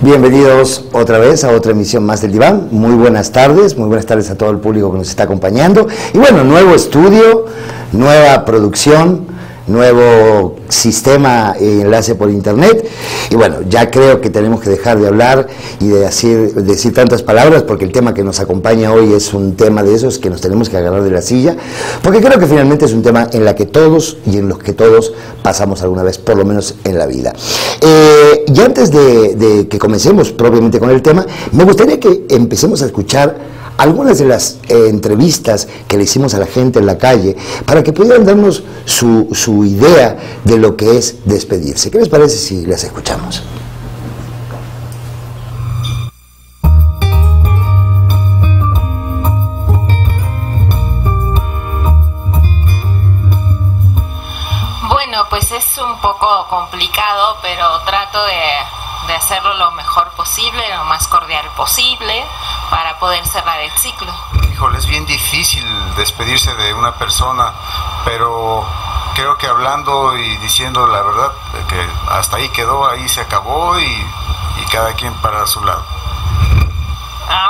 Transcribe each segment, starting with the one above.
Bienvenidos otra vez a otra emisión más del Diván. Muy buenas tardes a todo el público que nos está acompañando. Y bueno, nuevo estudio, nueva producción, nuevo sistema e enlace por internet. Y bueno, ya creo que tenemos que dejar de hablar y de decir tantas palabras, porque el tema que nos acompaña hoy es un tema de esos que nos tenemos que agarrar de la silla, porque creo que finalmente es un tema en la que todos y en los que todos pasamos alguna vez, por lo menos en la vida. Y antes de que comencemos propiamente con el tema, me gustaría que empecemos a escuchar algunas de las entrevistas que le hicimos a la gente en la calle para que pudieran darnos su idea de lo que es despedirse. ¿Qué les parece si las escuchamos? Bueno, pues es un poco complicado, pero trato de hacerlo lo mejor posible, lo más cordial posible, para poder cerrar el ciclo. Híjole, es bien difícil despedirse de una persona, pero creo que hablando y diciendo la verdad, que hasta ahí quedó, ahí se acabó y cada quien para su lado.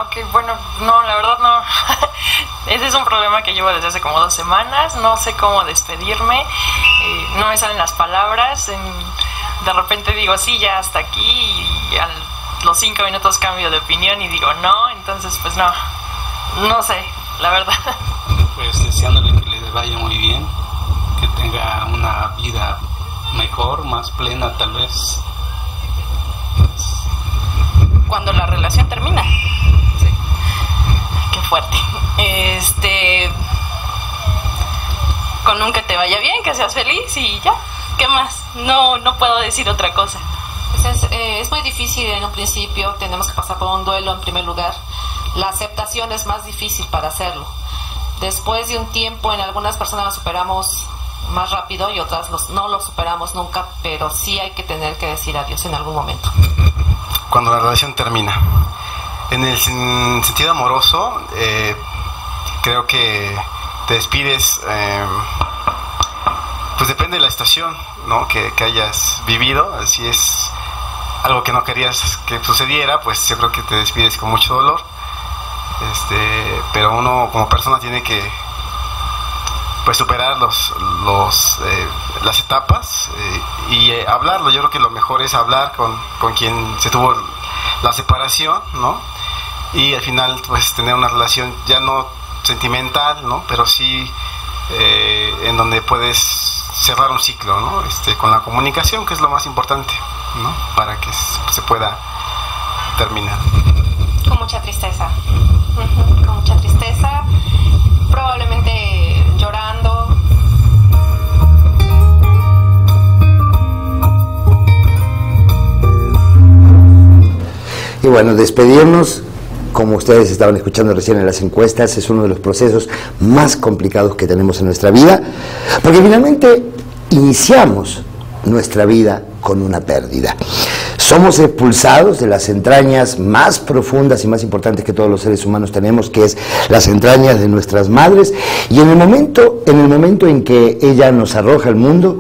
Ok, bueno, no, la verdad no. Ese es un problema que llevo desde hace como 2 semanas, no sé cómo despedirme, no me salen las palabras, de repente digo sí, ya hasta aquí, y a los 5 minutos cambio de opinión y digo no, entonces pues no sé, la verdad. Pues deseándole que le vaya muy bien, que tenga una vida mejor, más plena tal vez. Cuando la relación termina. Sí. Qué fuerte. Con un que te vaya bien, que seas feliz y ya. ¿Qué más? No puedo decir otra cosa. Pues es muy difícil en un principio, tenemos que pasar por un duelo en primer lugar. La aceptación es más difícil para hacerlo. Después de un tiempo, en algunas personas lo superamos más rápido y otras no lo superamos nunca, pero sí hay que tener que decir adiós en algún momento. Cuando la relación termina. En el sentido amoroso, creo que te despides, pues depende de la situación, ¿no? que hayas vivido. Si es algo que no querías que sucediera, pues yo creo que te despides con mucho dolor. Pero uno como persona tiene que pues superar las etapas y hablarlo. Yo creo que lo mejor es hablar con quien se tuvo la separación, ¿no? Y al final pues tener una relación ya no sentimental, ¿no? Pero sí en donde puedes cerrar un ciclo, ¿no? Con la comunicación, que es lo más importante, ¿no? Para que se pueda terminar. Con mucha tristeza. Con mucha tristeza, probablemente llorando. Y bueno, despedirnos, como ustedes estaban escuchando recién en las encuestas, es uno de los procesos más complicados que tenemos en nuestra vida, porque finalmente iniciamos nuestra vida con una pérdida. Somos expulsados de las entrañas más profundas y más importantes que todos los seres humanos tenemos, que es las entrañas de nuestras madres, y en el momento en que ella nos arroja al mundo,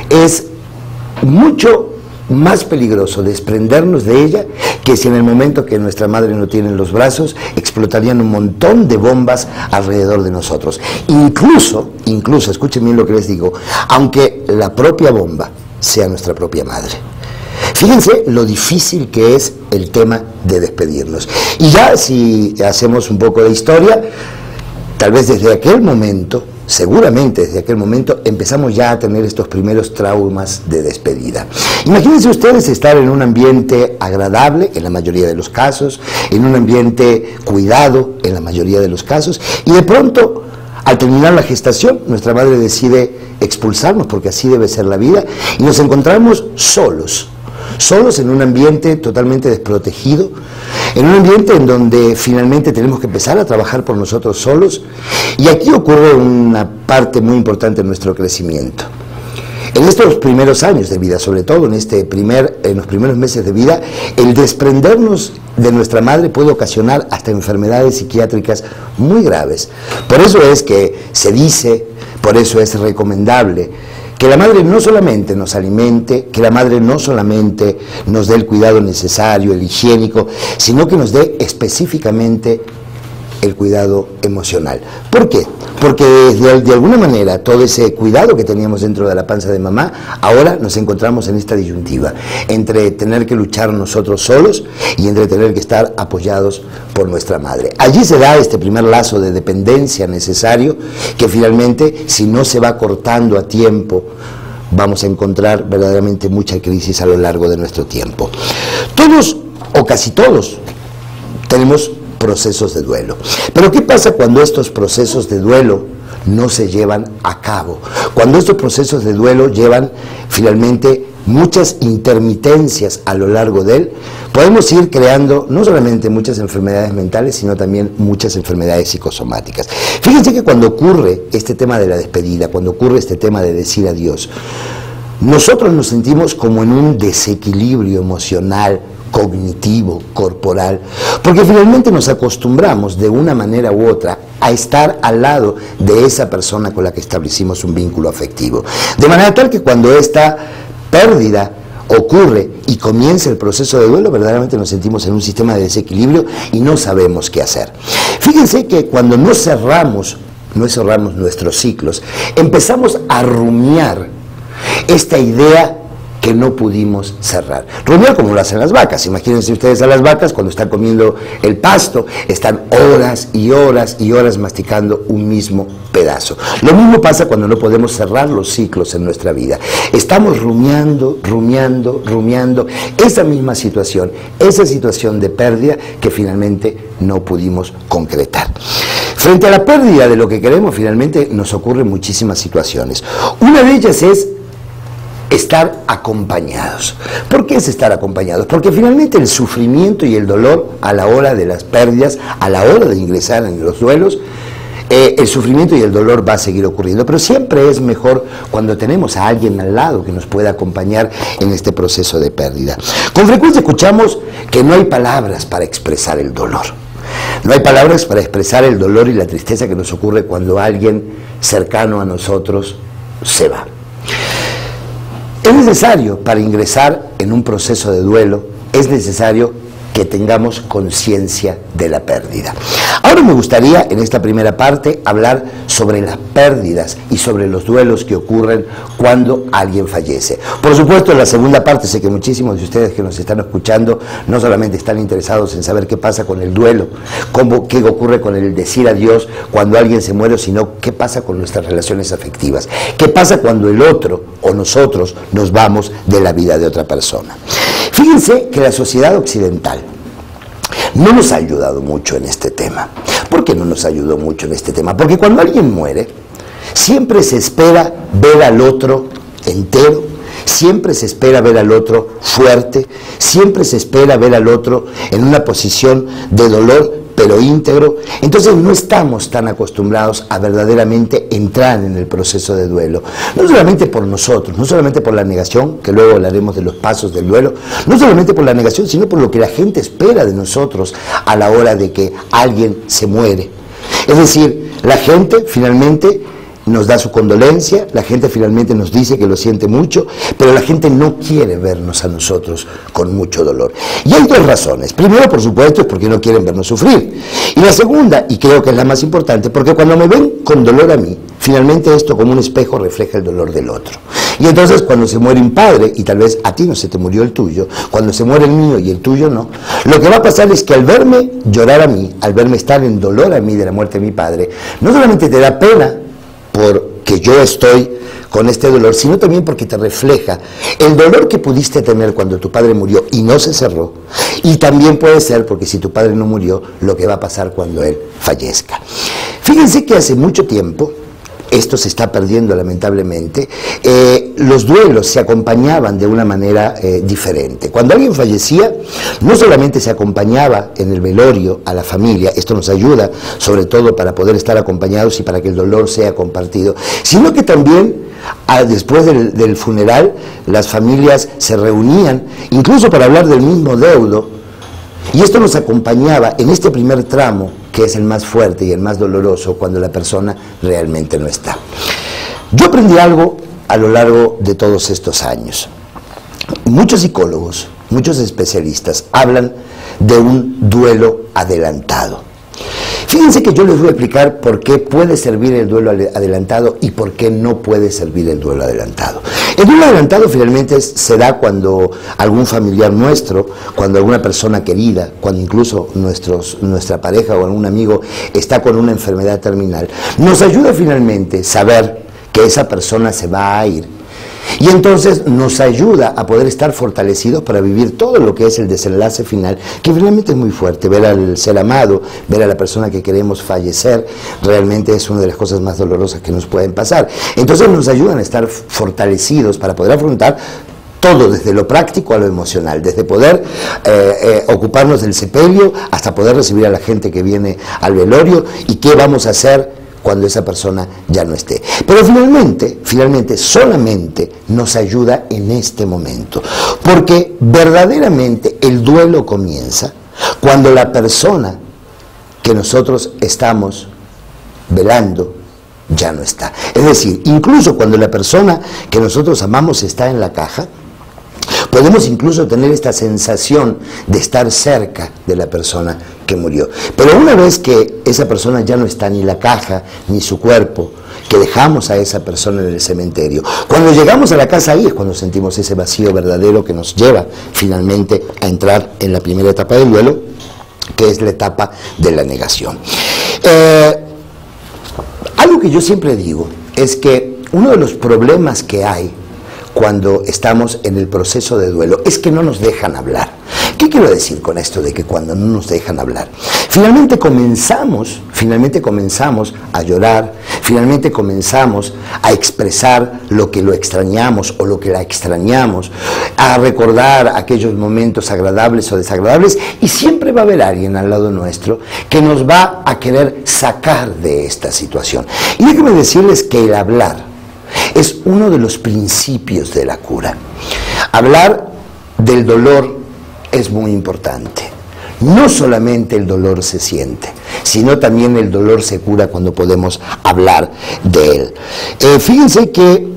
es mucho más peligroso desprendernos de ella que si en el momento que nuestra madre no tiene en los brazos explotarían un montón de bombas alrededor de nosotros. Incluso, escuchen bien lo que les digo, aunque la propia bomba sea nuestra propia madre. Fíjense lo difícil que es el tema de despedirnos. Y ya si hacemos un poco de historia, tal vez desde aquel momento, seguramente desde aquel momento, empezamos ya a tener estos primeros traumas de despedida. Imagínense ustedes estar en un ambiente agradable, en la mayoría de los casos, en un ambiente cuidado, en la mayoría de los casos, y de pronto, al terminar la gestación, nuestra madre decide expulsarnos, porque así debe ser la vida, y nos encontramos solos en un ambiente totalmente desprotegido, en un ambiente en donde finalmente tenemos que empezar a trabajar por nosotros solos. Y aquí ocurre una parte muy importante en nuestro crecimiento. En estos primeros años de vida, sobre todo en los primeros meses de vida, el desprendernos de nuestra madre puede ocasionar hasta enfermedades psiquiátricas muy graves. Por eso es que se dice, por eso es recomendable que la madre no solamente nos alimente, que la madre no solamente nos dé el cuidado necesario, el higiénico, sino que nos dé específicamente el cuidado emocional. ¿Por qué? Porque de alguna manera todo ese cuidado que teníamos dentro de la panza de mamá, ahora nos encontramos en esta disyuntiva, entre tener que luchar nosotros solos y entre tener que estar apoyados por nuestra madre. Allí se da este primer lazo de dependencia necesario, que finalmente, si no se va cortando a tiempo, vamos a encontrar verdaderamente mucha crisis a lo largo de nuestro tiempo. Todos, o casi todos, tenemos procesos de duelo. Pero ¿qué pasa cuando estos procesos de duelo no se llevan a cabo? Cuando estos procesos de duelo llevan finalmente muchas intermitencias a lo largo de él, podemos ir creando no solamente muchas enfermedades mentales, sino también muchas enfermedades psicosomáticas. Fíjense que cuando ocurre este tema de la despedida, cuando ocurre este tema de decir adiós, nosotros nos sentimos como en un desequilibrio emocional, cognitivo, corporal, porque finalmente nos acostumbramos de una manera u otra a estar al lado de esa persona con la que establecimos un vínculo afectivo. De manera tal que cuando esta pérdida ocurre y comienza el proceso de duelo, verdaderamente nos sentimos en un sistema de desequilibrio y no sabemos qué hacer. Fíjense que cuando no cerramos nuestros ciclos, empezamos a rumiar esta idea que no pudimos cerrar. Rumiar como lo hacen las vacas. Imagínense ustedes a las vacas cuando están comiendo el pasto, están horas y horas y horas masticando un mismo pedazo. Lo mismo pasa cuando no podemos cerrar los ciclos en nuestra vida. Estamos rumiando esa misma situación, esa situación de pérdida que finalmente no pudimos concretar. Frente a la pérdida de lo que queremos, finalmente nos ocurren muchísimas situaciones. Una de ellas es estar acompañados. ¿Por qué es estar acompañados? Porque finalmente el sufrimiento y el dolor a la hora de las pérdidas, a la hora de ingresar en los duelos, el sufrimiento y el dolor va a seguir ocurriendo, pero siempre es mejor cuando tenemos a alguien al lado que nos pueda acompañar en este proceso de pérdida. Con frecuencia escuchamos que no hay palabras para expresar el dolor. No hay palabras para expresar el dolor y la tristeza que nos ocurre cuando alguien cercano a nosotros se va. Es necesario, para ingresar en un proceso de duelo, es necesario que tengamos conciencia de la pérdida. Ahora me gustaría, en esta primera parte, hablar sobre las pérdidas y sobre los duelos que ocurren cuando alguien fallece. Por supuesto, en la segunda parte, sé que muchísimos de ustedes que nos están escuchando no solamente están interesados en saber qué pasa con el duelo, qué ocurre con el decir adiós cuando alguien se muere, sino qué pasa con nuestras relaciones afectivas, qué pasa cuando el otro o nosotros nos vamos de la vida de otra persona. Fíjense que la sociedad occidental no nos ha ayudado mucho en este tema. ¿Por qué no nos ayudó mucho en este tema? Porque cuando alguien muere, siempre se espera ver al otro entero, siempre se espera ver al otro fuerte, siempre se espera ver al otro en una posición de dolor, pero íntegro. Entonces no estamos tan acostumbrados a verdaderamente entrar en el proceso de duelo, no solamente por nosotros, no solamente por la negación, que luego hablaremos de los pasos del duelo, no solamente por la negación, sino por lo que la gente espera de nosotros a la hora de que alguien se muere. Es decir, la gente finalmente nos da su condolencia, la gente finalmente nos dice que lo siente mucho, pero la gente no quiere vernos a nosotros con mucho dolor. Y hay dos razones. Primero, por supuesto, es porque no quieren vernos sufrir. Y la segunda, y creo que es la más importante, porque cuando me ven con dolor a mí, finalmente esto como un espejo refleja el dolor del otro. Y entonces cuando se muere un padre, y tal vez a ti no se te murió el tuyo, cuando se muere el mío y el tuyo no, lo que va a pasar es que al verme llorar a mí, al verme estar en dolor a mí de la muerte de mi padre, no solamente te da pena porque yo estoy con este dolor, sino también porque te refleja el dolor que pudiste tener cuando tu padre murió y no se cerró, y también puede ser porque si tu padre no murió, lo que va a pasar cuando él fallezca. Fíjense que hace mucho tiempo, esto se está perdiendo lamentablemente, los duelos se acompañaban de una manera diferente. Cuando alguien fallecía, no solamente se acompañaba en el velorio a la familia, esto nos ayuda sobre todo para poder estar acompañados y para que el dolor sea compartido, sino que también después del funeral las familias se reunían, incluso para hablar del mismo deudo, y esto nos acompañaba en este primer tramo, que es el más fuerte y el más doloroso cuando la persona realmente no está. Yo aprendí algo a lo largo de todos estos años. Muchos psicólogos, muchos especialistas hablan de un duelo adelantado. Fíjense que yo les voy a explicar por qué puede servir el duelo adelantado y por qué no puede servir el duelo adelantado. El duelo adelantado finalmente se da cuando algún familiar nuestro, cuando alguna persona querida, cuando incluso nuestra pareja o algún amigo está con una enfermedad terminal. Nos ayuda finalmente saber que esa persona se va a ir. Y entonces nos ayuda a poder estar fortalecidos para vivir todo lo que es el desenlace final, que realmente es muy fuerte. Ver al ser amado, ver a la persona que queremos fallecer, realmente es una de las cosas más dolorosas que nos pueden pasar. Entonces nos ayudan a estar fortalecidos para poder afrontar todo, desde lo práctico a lo emocional, desde poder ocuparnos del sepelio hasta poder recibir a la gente que viene al velorio y qué vamos a hacer cuando esa persona ya no esté. Pero finalmente solamente nos ayuda en este momento, porque verdaderamente el duelo comienza cuando la persona que nosotros estamos velando ya no está. Es decir, incluso cuando la persona que nosotros amamos está en la caja, podemos incluso tener esta sensación de estar cerca de la persona que murió. Pero una vez que esa persona ya no está, ni la caja, ni su cuerpo, que dejamos a esa persona en el cementerio, cuando llegamos a la casa, ahí es cuando sentimos ese vacío verdadero que nos lleva finalmente a entrar en la primera etapa del duelo, que es la etapa de la negación. Algo que yo siempre digo es que uno de los problemas que hay cuando estamos en el proceso de duelo es que no nos dejan hablar. ¿Qué quiero decir con esto de que cuando no nos dejan hablar? Finalmente comenzamos a llorar, finalmente comenzamos a expresar lo extrañamos o lo que la extrañamos, a recordar aquellos momentos agradables o desagradables, y siempre va a haber alguien al lado nuestro que nos va a querer sacar de esta situación. Y déjenme decirles que el hablar es uno de los principios de la cura. Hablar del dolor es muy importante. No solamente el dolor se siente, sino también el dolor se cura cuando podemos hablar de él. Fíjense que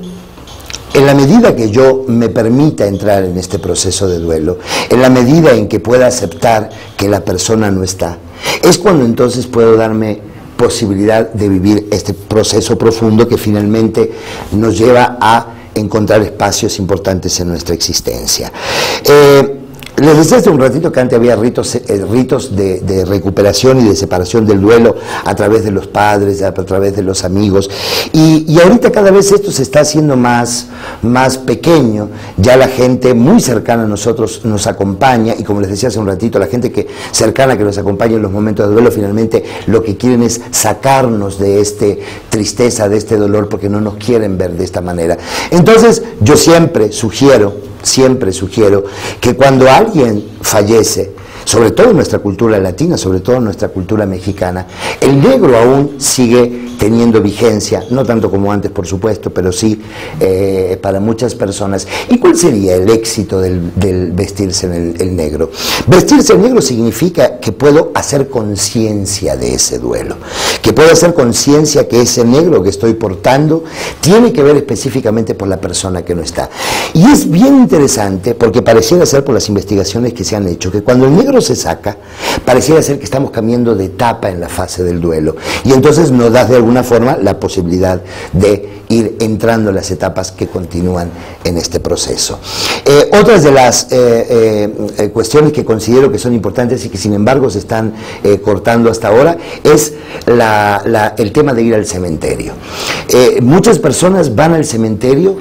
en la medida que yo me permita entrar en este proceso de duelo, en la medida en que pueda aceptar que la persona no está, es cuando entonces puedo darme posibilidad de vivir este proceso profundo que finalmente nos lleva a encontrar espacios importantes en nuestra existencia. Les decía hace un ratito que antes había ritos de recuperación y de separación del duelo a través de los padres, a través de los amigos, y ahorita cada vez esto se está haciendo más pequeño. Ya la gente muy cercana a nosotros nos acompaña, y como les decía hace un ratito, la gente cercana que nos acompaña en los momentos de duelo, finalmente lo que quieren es sacarnos de esta tristeza, de este dolor, porque no nos quieren ver de esta manera. Entonces yo siempre sugiero que cuando alguien fallece, sobre todo en nuestra cultura latina, sobre todo en nuestra cultura mexicana, el negro aún sigue teniendo vigencia, no tanto como antes, por supuesto, pero sí para muchas personas. ¿Y cuál sería el éxito del vestirse en el negro? Vestirse en negro significa que puedo hacer conciencia de ese duelo, que puedo hacer conciencia que ese negro que estoy portando tiene que ver específicamente por la persona que no está. Y es bien interesante porque pareciera ser, por las investigaciones que se han hecho, que cuando el negro se saca, pareciera ser que estamos cambiando de etapa en la fase del duelo, y entonces nos da de alguna forma la posibilidad de ir entrando en las etapas que continúan en este proceso. Otras de las cuestiones que considero que son importantes y que sin embargo se están cortando hasta ahora es el tema de ir al cementerio. Muchas personas van al cementerio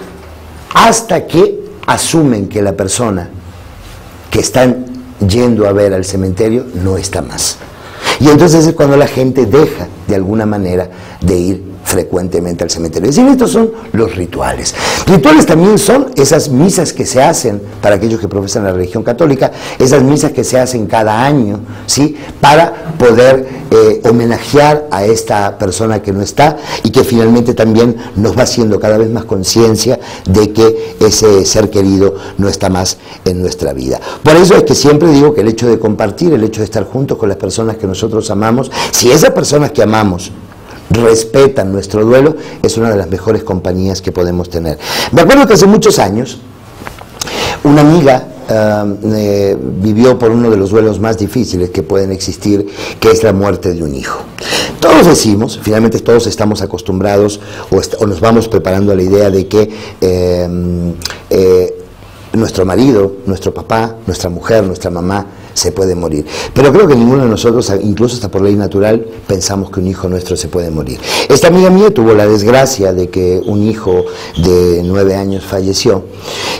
hasta que asumen que la persona que están yendo a ver al cementerio no está más. Y entonces es cuando la gente deja de alguna manera de ir frecuentemente al cementerio. Es decir, estos son los rituales. Rituales también son esas misas que se hacen, para aquellos que profesan la religión católica, esas misas que se hacen cada año, ¿sí?, para poder homenajear a esta persona que no está, y que finalmente también nos va haciendo cada vez más conciencia de que ese ser querido no está más en nuestra vida. Por eso es que siempre digo que el hecho de compartir, el hecho de estar juntos con las personas que nosotros amamos, si esas personas que amamos respetan nuestro duelo, es una de las mejores compañías que podemos tener. Me acuerdo que hace muchos años, una amiga vivió por uno de los duelos más difíciles que pueden existir, que es la muerte de un hijo. Todos decimos, finalmente todos estamos acostumbrados o nos vamos preparando a la idea de que nuestro marido, nuestro papá, nuestra mujer, nuestra mamá se puede morir. Pero creo que ninguno de nosotros, incluso hasta por ley natural, pensamos que un hijo nuestro se puede morir. Esta amiga mía tuvo la desgracia de que un hijo de 9 años falleció.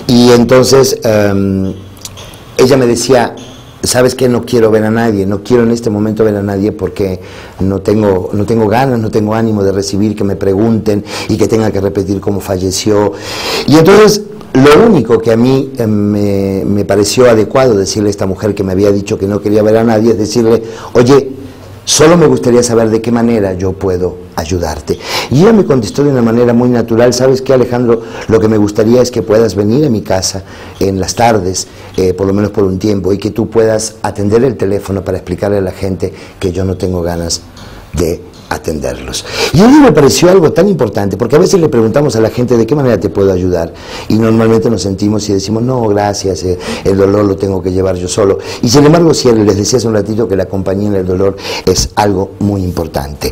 Y entonces ella me decía, ¿sabes qué? No quiero ver a nadie, no quiero en este momento ver a nadie porque no tengo ganas, no tengo ánimo de recibir que me pregunten y que tenga que repetir cómo falleció. Y entonces lo único que a mí me pareció adecuado decirle a esta mujer que me había dicho que no quería ver a nadie es decirle, oye, solo me gustaría saber de qué manera yo puedo ayudarte. Y ella me contestó de una manera muy natural, ¿sabes qué, Alejandro? Lo que me gustaría es que puedas venir a mi casa en las tardes, por lo menos por un tiempo, y que tú puedas atender el teléfono para explicarle a la gente que yo no tengo ganas de atenderlos. Y a mí me pareció algo tan importante, porque a veces le preguntamos a la gente de qué manera te puedo ayudar, y normalmente nos sentimos y decimos, no, gracias, el dolor lo tengo que llevar yo solo. Y sin embargo, si les decía hace un ratito que la compañía en el dolor es algo muy importante.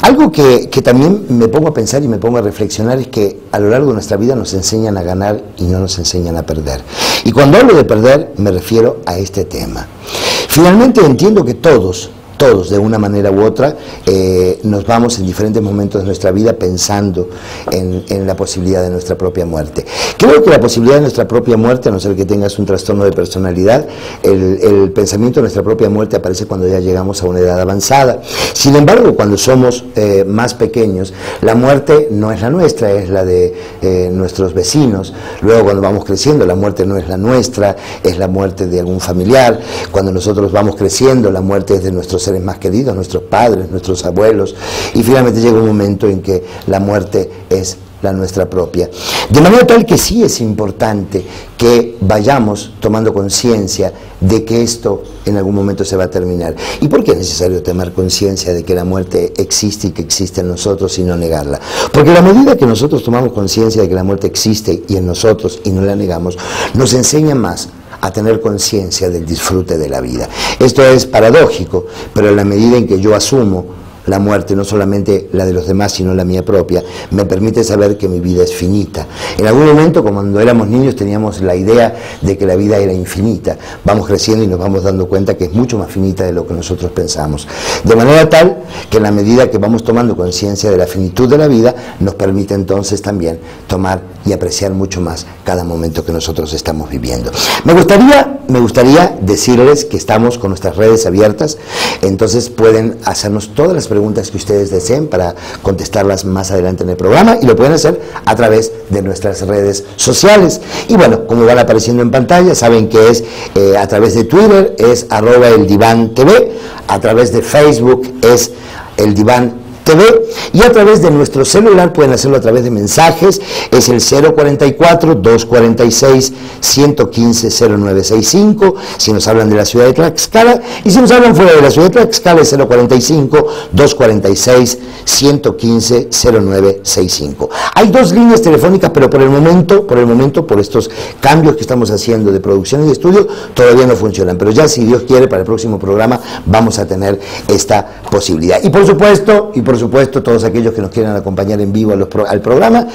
Algo que también me pongo a pensar y me pongo a reflexionar es que a lo largo de nuestra vida nos enseñan a ganar y no nos enseñan a perder. Y cuando hablo de perder, me refiero a este tema. Finalmente entiendo que todos de una manera u otra nos vamos en diferentes momentos de nuestra vida pensando en la posibilidad de nuestra propia muerte. Creo que la posibilidad de nuestra propia muerte, a no ser que tengas un trastorno de personalidad, el pensamiento de nuestra propia muerte aparece cuando ya llegamos a una edad avanzada. Sin embargo, cuando somos más pequeños, la muerte no es la nuestra, es la de nuestros vecinos. Luego, cuando vamos creciendo, la muerte no es la nuestra, es la muerte de algún familiar. Cuando nosotros vamos creciendo, la muerte es de nuestros seres más queridos, nuestros padres, nuestros abuelos, y finalmente llega un momento en que la muerte es la nuestra propia. De manera tal que sí es importante que vayamos tomando conciencia de que esto en algún momento se va a terminar. ¿Y por qué es necesario tomar conciencia de que la muerte existe y que existe en nosotros y no negarla? Porque a la medida que nosotros tomamos conciencia de que la muerte existe y en nosotros y no la negamos, nos enseña más a tener conciencia del disfrute de la vida. Esto es paradójico, pero en la medida en que yo asumo la muerte, no solamente la de los demás, sino la mía propia, me permite saber que mi vida es finita. En algún momento, cuando éramos niños, teníamos la idea de que la vida era infinita. Vamos creciendo y nos vamos dando cuenta que es mucho más finita de lo que nosotros pensamos. De manera tal que en la medida que vamos tomando conciencia de la finitud de la vida, nos permite entonces también tomar y apreciar mucho más cada momento que nosotros estamos viviendo. Me gustaría decirles que estamos con nuestras redes abiertas, entonces pueden hacernos todas las preguntas que ustedes deseen para contestarlas más adelante en el programa, y lo pueden hacer a través de nuestras redes sociales. Y bueno, como van apareciendo en pantalla, saben que es a través de Twitter, es @eldivantv, a través de Facebook es El Diván TV, y a través de nuestro celular pueden hacerlo a través de mensajes, es el 044-246-115-0965 si nos hablan de la ciudad de Tlaxcala, y si nos hablan fuera de la ciudad de Tlaxcala es 045-246-115-0965. Hay dos líneas telefónicas, pero por el momento, por estos cambios que estamos haciendo de producción y de estudio, todavía no funcionan, pero ya, si Dios quiere, para el próximo programa vamos a tener esta posibilidad. Y por supuesto, todos aquellos que nos quieran acompañar en vivo al programa,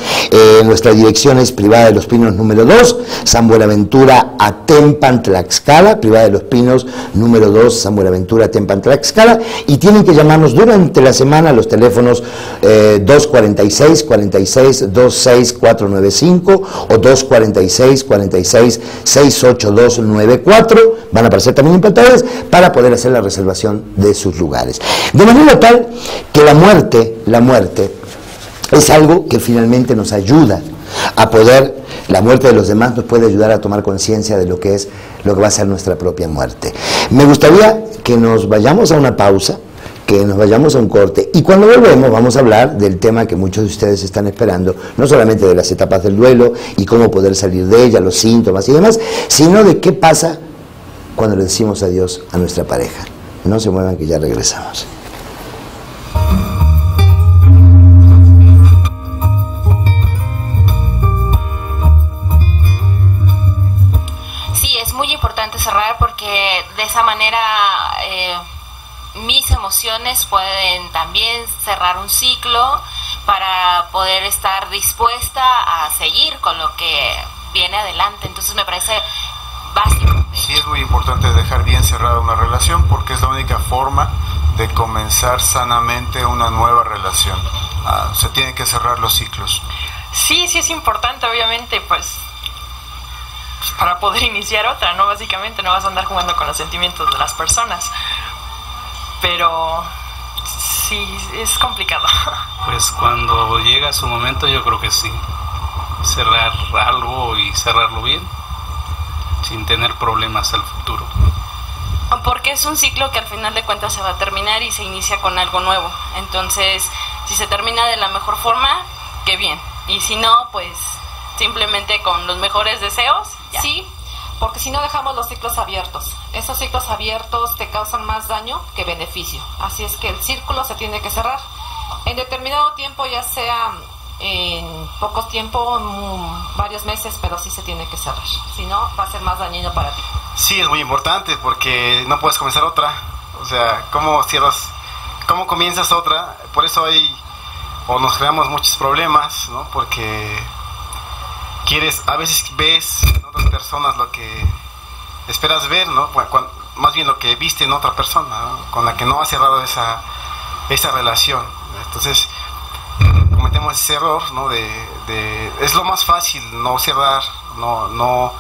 nuestra dirección es Privada de los Pinos número 2, San Buenaventura, Atempan, Tlaxcala, Privada de los Pinos número 2, San Buenaventura, Atempan, Tlaxcala, y tienen que llamarnos durante la semana a los teléfonos 246-46-26495 o 246-46-68294, van a aparecer también en pantallas, para poder hacer la reservación de sus lugares. De manera tal que la muerte es algo que finalmente nos ayuda a poder, la muerte de los demás nos puede ayudar a tomar conciencia de lo que va a ser nuestra propia muerte. Me gustaría que nos vayamos a una pausa, que nos vayamos a un corte, y cuando volvemos vamos a hablar del tema que muchos de ustedes están esperando, no solamente de las etapas del duelo y cómo poder salir de ella, los síntomas y demás, sino de qué pasa cuando le decimos adiós a nuestra pareja. No se muevan, que ya regresamos. manera mis emociones pueden también cerrar un ciclo para poder estar dispuesta a seguir con lo que viene adelante. Entonces me parece básico. Sí, es muy importante dejar bien cerrada una relación porque es la única forma de comenzar sanamente una nueva relación. Se tienen que cerrar los ciclos. Sí, sí es importante, obviamente, pues para poder iniciar otra, ¿no? Básicamente no vas a andar jugando con los sentimientos de las personas. Pero sí, es complicado. Pues cuando llega su momento yo creo que sí. Cerrar algo y cerrarlo bien, sin tener problemas al futuro. Porque es un ciclo que al final de cuentas se va a terminar y se inicia con algo nuevo. Entonces, si se termina de la mejor forma, qué bien. Y si no, pues simplemente con los mejores deseos, ya. Sí, porque si no dejamos los ciclos abiertos. Esos ciclos abiertos te causan más daño que beneficio. Así es que el círculo se tiene que cerrar en determinado tiempo, ya sea en poco tiempo, varios meses, pero sí se tiene que cerrar. Si no, va a ser más dañino para ti. Sí, es muy importante porque no puedes comenzar otra. O sea, ¿cómo cierras? ¿Cómo comienzas otra? Por eso nos creamos muchos problemas, ¿no? Porque a veces ves en otras personas lo que esperas ver, ¿no? Más bien lo que viste en otra persona, ¿no? Con la que no has cerrado esa relación. Entonces, cometemos ese error, ¿no? Es lo más fácil no cerrar, no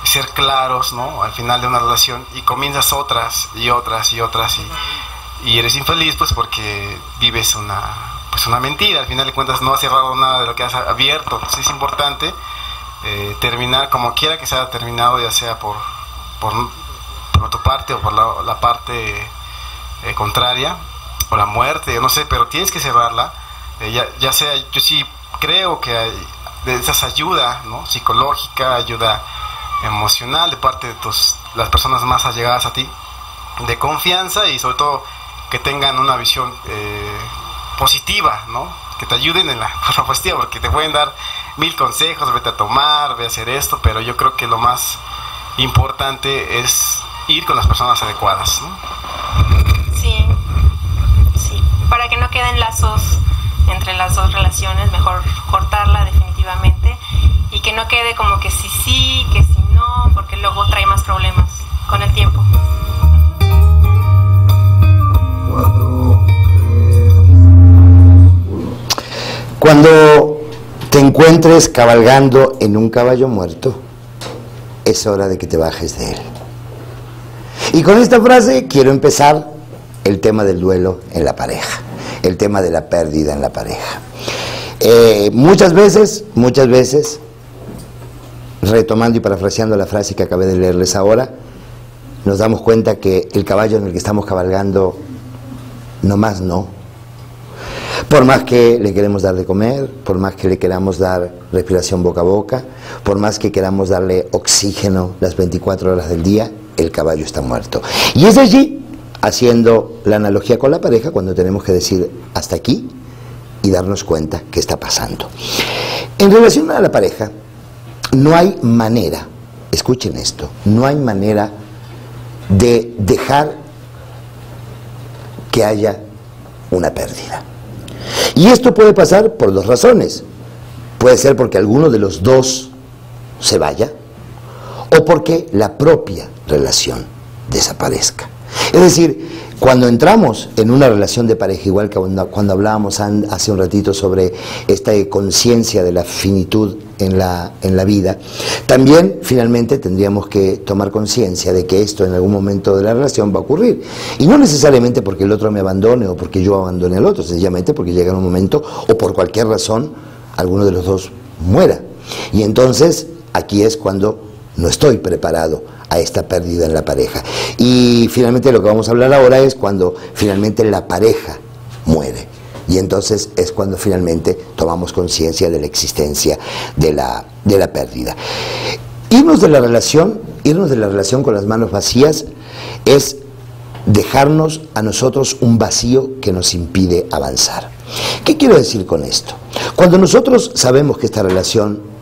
ser claros, ¿no? Al final de una relación, y comienzas otras y otras y otras y eres infeliz, pues porque vives una mentira. Al final de cuentas no has cerrado nada de lo que has abierto. Entonces es importante terminar como quiera que sea terminado, ya sea por tu parte o por la parte contraria, o la muerte, no sé, pero tienes que cerrarla. Ya sea, yo sí creo que hay de esas ayuda, ¿no? Psicológica, ayuda emocional de parte de las personas más allegadas a ti, de confianza, y sobre todo que tengan una visión positiva, ¿no? Que te ayuden en la forma positiva, porque te pueden dar 1000 consejos, vete a tomar, ve a hacer esto, pero yo creo que lo más importante es ir con las personas adecuadas, ¿no? Sí, para que no queden lazos entre las dos relaciones, mejor cortarla definitivamente, y que no quede como que sí, que si no, porque luego trae más problemas con el tiempo. Cuando te encuentres cabalgando en un caballo muerto, es hora de que te bajes de él. Y con esta frase quiero empezar el tema del duelo en la pareja, el tema de la pérdida en la pareja. Muchas veces, retomando y parafraseando la frase que acabé de leerles ahora, nos damos cuenta que el caballo en el que estamos cabalgando, nomás no. Por más que le queremos dar de comer, por más que le queramos dar respiración boca a boca, por más que queramos darle oxígeno las 24 horas del día, el caballo está muerto. Y es allí, haciendo la analogía con la pareja, cuando tenemos que decir hasta aquí y darnos cuenta qué está pasando. En relación a la pareja, no hay manera, escuchen esto, no hay manera de dejar que haya una pérdida. Y esto puede pasar por dos razones. Puede ser porque alguno de los dos se vaya, o porque la propia relación desaparezca. Es decir, cuando entramos en una relación de pareja, igual que cuando hablábamos hace un ratito sobre esta conciencia de la finitud en la vida, también finalmente tendríamos que tomar conciencia de que esto en algún momento de la relación va a ocurrir. Y no necesariamente porque el otro me abandone o porque yo abandone al otro, sencillamente porque llega un momento, o por cualquier razón, alguno de los dos muera. Y entonces aquí es cuando no estoy preparado a esta pérdida en la pareja. Y finalmente lo que vamos a hablar ahora es cuando finalmente la pareja muere. Y entonces es cuando finalmente tomamos conciencia de la existencia de la pérdida. Irnos de la relación con las manos vacías es dejarnos a nosotros un vacío que nos impide avanzar. ¿Qué quiero decir con esto? Cuando nosotros sabemos que esta relación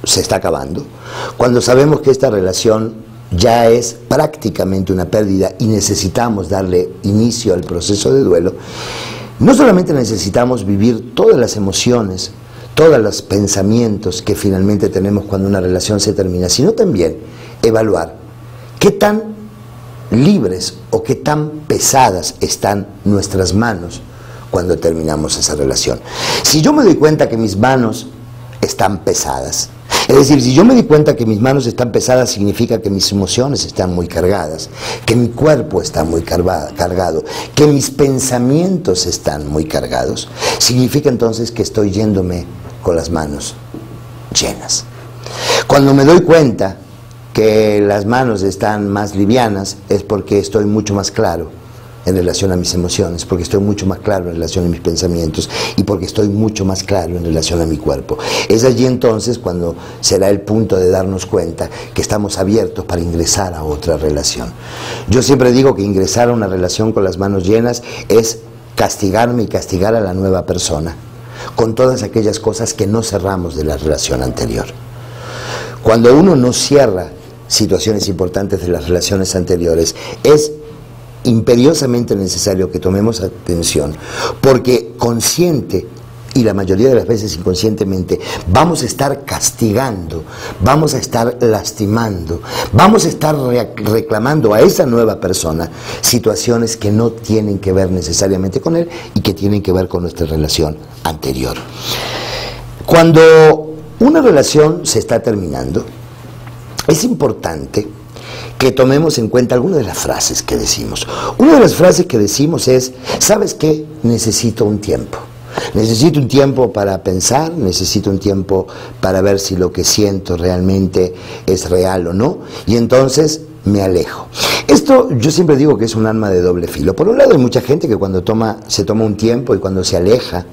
se está acabando, cuando sabemos que esta relación ya es prácticamente una pérdida y necesitamos darle inicio al proceso de duelo, no solamente necesitamos vivir todas las emociones, todos los pensamientos que finalmente tenemos cuando una relación se termina, sino también evaluar qué tan libres o qué tan pesadas están nuestras manos cuando terminamos esa relación. Si yo me doy cuenta que mis manos están pesadas, es decir, si yo me di cuenta que mis manos están pesadas, significa que mis emociones están muy cargadas, que mi cuerpo está muy cargado, que mis pensamientos están muy cargados, significa entonces que estoy yéndome con las manos llenas. Cuando me doy cuenta que las manos están más livianas, es porque estoy mucho más claro en relación a mis emociones, porque estoy mucho más claro en relación a mis pensamientos y porque estoy mucho más claro en relación a mi cuerpo. Es allí entonces cuando será el punto de darnos cuenta que estamos abiertos para ingresar a otra relación. Yo siempre digo que ingresar a una relación con las manos llenas es castigarme y castigar a la nueva persona con todas aquellas cosas que no cerramos de la relación anterior. Cuando uno no cierra situaciones importantes de las relaciones anteriores, es imperiosamente necesario que tomemos atención, porque consciente y la mayoría de las veces inconscientemente vamos a estar castigando, vamos a estar lastimando, vamos a estar reclamando a esa nueva persona situaciones que no tienen que ver necesariamente con él y que tienen que ver con nuestra relación anterior. Cuando una relación se está terminando, es importante que tomemos en cuenta algunas de las frases que decimos. Una de las frases que decimos es: ¿sabes qué? Necesito un tiempo. Necesito un tiempo para pensar, necesito un tiempo para ver si lo que siento realmente es real o no, y entonces me alejo. Esto yo siempre digo que es un arma de doble filo. Por un lado, hay mucha gente que cuando se toma un tiempo y cuando se aleja,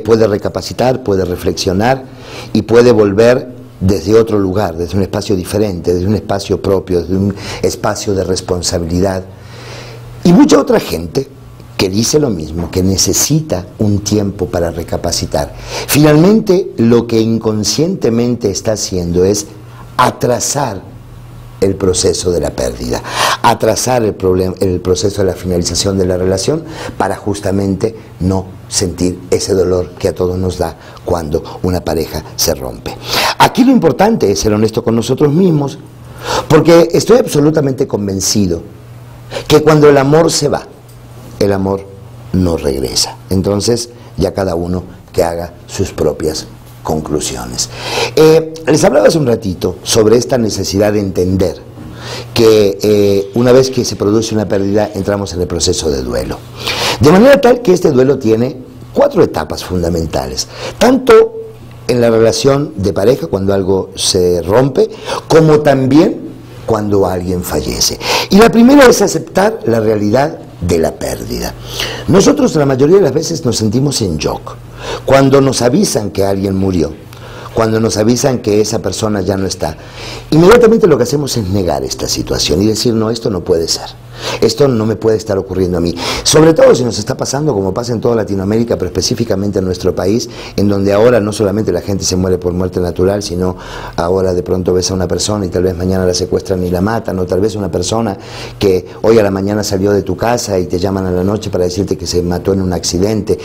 puede recapacitar, puede reflexionar y puede volver desde otro lugar, desde un espacio diferente, desde un espacio propio, desde un espacio de responsabilidad. Y mucha otra gente que dice lo mismo, que necesita un tiempo para recapacitar. Finalmente, lo que inconscientemente está haciendo es atrasar el proceso de la pérdida, atrasar el proceso de la finalización de la relación para justamente no sentir ese dolor que a todos nos da cuando una pareja se rompe. Aquí lo importante es ser honesto con nosotros mismos, porque estoy absolutamente convencido que cuando el amor se va, el amor no regresa. Entonces, ya cada uno que haga sus propias conclusiones. Les hablaba hace un ratito sobre esta necesidad de entender que una vez que se produce una pérdida, entramos en el proceso de duelo. De manera tal que este duelo tiene 4 etapas fundamentales, tanto en la relación de pareja, cuando algo se rompe, como también cuando alguien fallece. Y la primera es aceptar la realidad de la pérdida. Nosotros la mayoría de las veces nos sentimos en shock cuando nos avisan que alguien murió, cuando nos avisan que esa persona ya no está. Inmediatamente lo que hacemos es negar esta situación y decir: no, esto no puede ser, esto no me puede estar ocurriendo a mí. Sobre todo si nos está pasando como pasa en toda Latinoamérica, pero específicamente en nuestro país, en donde ahora no solamente la gente se muere por muerte natural, sino ahora de pronto ves a una persona y tal vez mañana la secuestran y la matan, o tal vez una persona que hoy a la mañana salió de tu casa y te llaman a la noche para decirte que se mató en un accidente.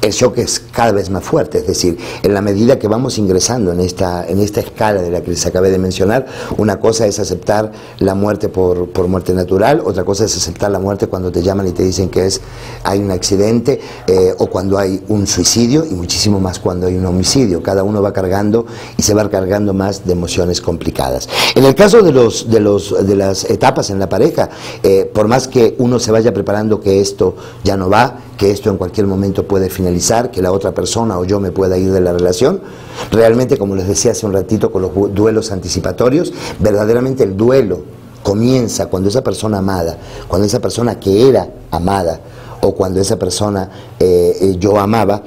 El shock es cada vez más fuerte, es decir, en la medida que vamos ingresando en esta escala de la que les acabé de mencionar, una cosa es aceptar la muerte por muerte natural, otra cosa es aceptar la muerte cuando te llaman y te dicen que hay un accidente o cuando hay un suicidio, y muchísimo más cuando hay un homicidio. Cada uno va cargando y se va cargando más de emociones complicadas. En el caso de las etapas en la pareja, por más que uno se vaya preparando que esto ya no va, que esto en cualquier momento puede finalizar, que la otra persona o yo me pueda ir de la relación, realmente, como les decía hace un ratito con los duelos anticipatorios, verdaderamente el duelo comienza cuando esa persona amada, cuando esa persona que era amada o cuando esa persona yo amaba,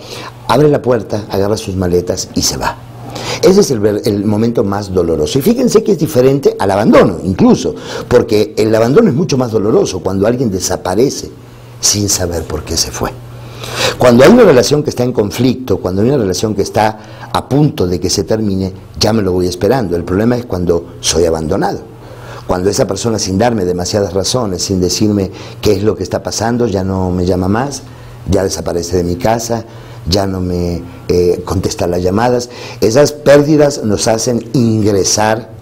abre la puerta, agarra sus maletas y se va. Ese es el momento más doloroso. Y fíjense que es diferente al abandono, incluso, porque el abandono es mucho más doloroso cuando alguien desaparece sin saber por qué se fue. Cuando hay una relación que está en conflicto, cuando hay una relación que está a punto de que se termine, ya me lo voy esperando. El problema es cuando soy abandonado. Cuando esa persona, sin darme demasiadas razones, sin decirme qué es lo que está pasando, ya no me llama más, ya desaparece de mi casa, ya no me contesta las llamadas. Esas pérdidas nos hacen ingresar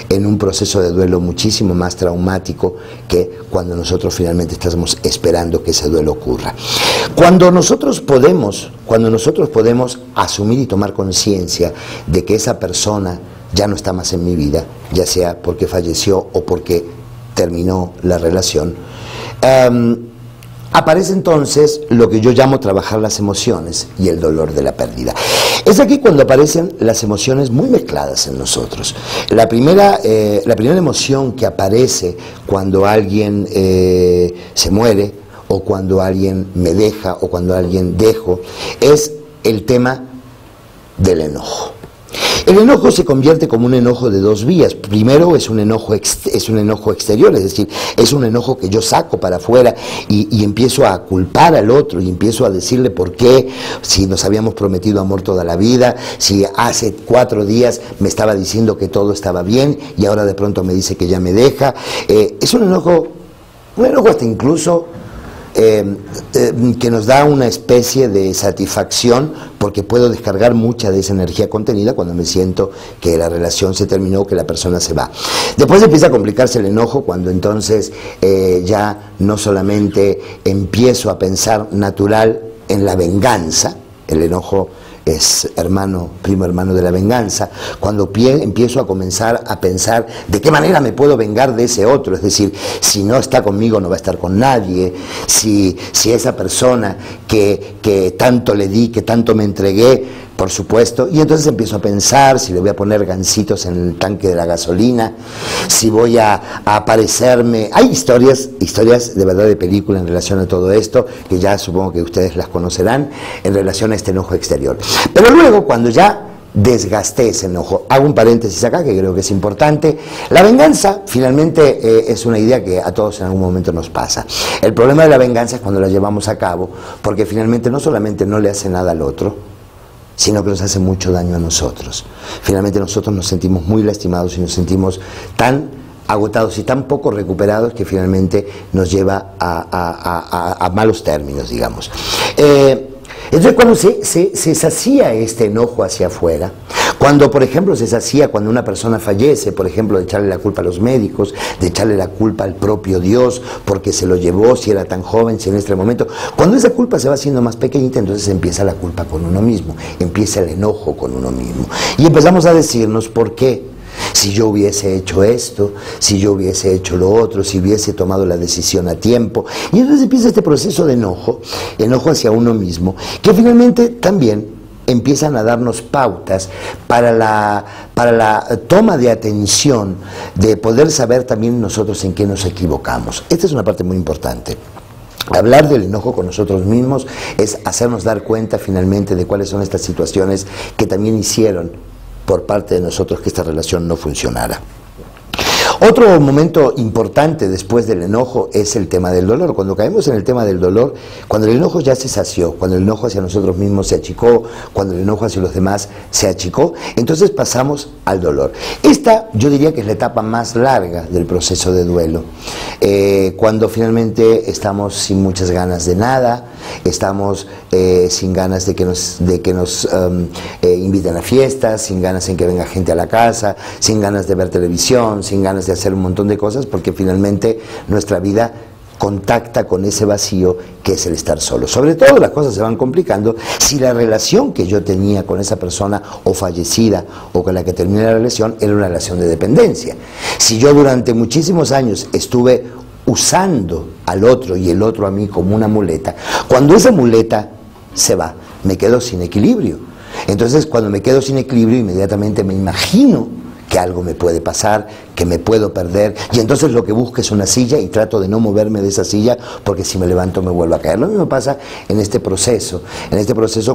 en un proceso de duelo muchísimo más traumático que cuando nosotros finalmente estamos esperando que ese duelo ocurra. Cuando nosotros podemos asumir y tomar conciencia de que esa persona ya no está más en mi vida, ya sea porque falleció o porque terminó la relación, aparece entonces lo que yo llamo trabajar las emociones y el dolor de la pérdida. Es aquí cuando aparecen las emociones muy mezcladas en nosotros. La primera emoción que aparece cuando alguien se muere, o cuando alguien me deja, o cuando alguien dejo, es el tema del enojo. El enojo se convierte como un enojo de dos vías. Primero es un enojo exterior, es decir, es un enojo que yo saco para afuera y empiezo a culpar al otro y empiezo a decirle por qué, si nos habíamos prometido amor toda la vida, si hace 4 días me estaba diciendo que todo estaba bien y ahora de pronto me dice que ya me deja. Es un enojo hasta incluso que nos da una especie de satisfacción porque puedo descargar mucha de esa energía contenida cuando me siento que la relación se terminó, que la persona se va. Después empieza a complicarse el enojo cuando entonces ya no solamente empiezo a pensar natural en la venganza, el enojo es primo hermano de la venganza, cuando empiezo a comenzar a pensar de qué manera me puedo vengar de ese otro, es decir, si no está conmigo no va a estar con nadie, si esa persona que tanto le di, que tanto me entregué, por supuesto, y entonces empiezo a pensar si le voy a poner gansitos en el tanque de la gasolina, si voy a aparecerme. Hay historias de verdad de película en relación a todo esto, que ya supongo que ustedes las conocerán, en relación a este enojo exterior. Pero luego, cuando ya desgasté ese enojo, hago un paréntesis acá que creo que es importante, la venganza finalmente es una idea que a todos en algún momento nos pasa. El problema de la venganza es cuando la llevamos a cabo, porque finalmente no solamente no le hace nada al otro, sino que nos hace mucho daño a nosotros. Finalmente nosotros nos sentimos muy lastimados y nos sentimos tan agotados y tan poco recuperados que finalmente nos lleva a malos términos, digamos. Entonces cuando se sacía este enojo hacia afuera, cuando por ejemplo se sacía cuando una persona fallece, por ejemplo de echarle la culpa a los médicos, de echarle la culpa al propio Dios porque se lo llevó, si era tan joven, si en este momento, cuando esa culpa se va haciendo más pequeñita, entonces empieza la culpa con uno mismo, empieza el enojo con uno mismo y empezamos a decirnos por qué. Si yo hubiese hecho esto, si yo hubiese hecho lo otro, si hubiese tomado la decisión a tiempo. Y entonces empieza este proceso de enojo hacia uno mismo, que finalmente también empiezan a darnos pautas para la toma de atención, de poder saber también nosotros en qué nos equivocamos. Esta es una parte muy importante. Hablar del enojo con nosotros mismos es hacernos dar cuenta finalmente de cuáles son estas situaciones que también hicieron por parte de nosotros que esta relación no funcionara. Otro momento importante después del enojo es el tema del dolor. Cuando caemos en el tema del dolor, cuando el enojo ya se sació, cuando el enojo hacia nosotros mismos se achicó, cuando el enojo hacia los demás se achicó, entonces pasamos al dolor. Esta yo diría que es la etapa más larga del proceso de duelo. Cuando finalmente estamos sin muchas ganas de nada, estamos sin ganas de que nos inviten a fiestas, sin ganas en que venga gente a la casa, sin ganas de ver televisión, sin ganas de hacer un montón de cosas, porque finalmente nuestra vida contacta con ese vacío que es el estar solo. Sobre todo las cosas se van complicando si la relación que yo tenía con esa persona o fallecida o con la que terminé la relación era una relación de dependencia. Si yo durante muchísimos años estuve usando al otro y el otro a mí como una muleta, cuando esa muleta se va, me quedo sin equilibrio. Entonces cuando me quedo sin equilibrio inmediatamente me imagino que algo me puede pasar, que me puedo perder, y entonces lo que busco es una silla y trato de no moverme de esa silla porque si me levanto me vuelvo a caer. Lo mismo pasa en este proceso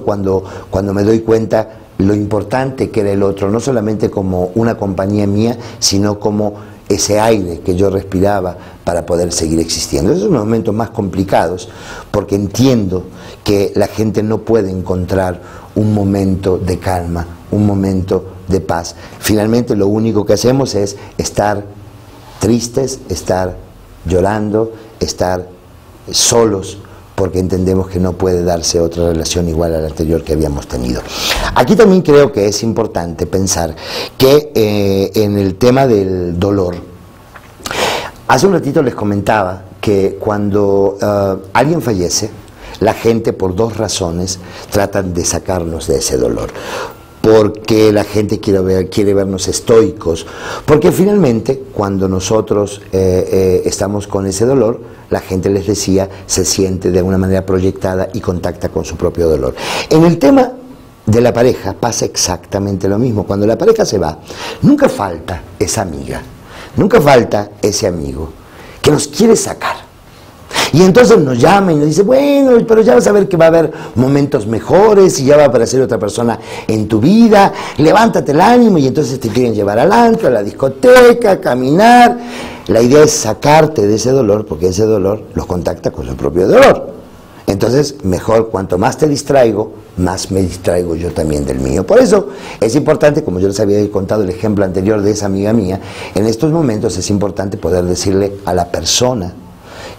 cuando me doy cuenta lo importante que era el otro, no solamente como una compañía mía, sino como ese aire que yo respiraba para poder seguir existiendo. Esos son los momentos más complicados, porque entiendo que la gente no puede encontrar un momento de calma, un momento de paz. Finalmente lo único que hacemos es estar tristes, estar llorando, estar solos, porque entendemos que no puede darse otra relación igual a la anterior que habíamos tenido. Aquí también creo que es importante pensar que en el tema del dolor, hace un ratito les comentaba que cuando alguien fallece, la gente por dos razones tratan de sacarnos de ese dolor. Porque la gente quiere vernos estoicos, porque finalmente cuando nosotros estamos con ese dolor, la gente, les decía, se siente de alguna manera proyectada y contacta con su propio dolor. En el tema de la pareja pasa exactamente lo mismo. Cuando la pareja se va, nunca falta esa amiga, nunca falta ese amigo que nos quiere sacar. Y entonces nos llama y nos dice, bueno, pero ya vas a ver que va a haber momentos mejores y ya va a aparecer otra persona en tu vida, levántate el ánimo, y entonces te quieren llevar al antro, a la discoteca, a caminar. La idea es sacarte de ese dolor, porque ese dolor los contacta con su propio dolor. Entonces, mejor, cuanto más te distraigo, más me distraigo yo también del mío. Por eso es importante, como yo les había contado el ejemplo anterior de esa amiga mía, en estos momentos es importante poder decirle a la persona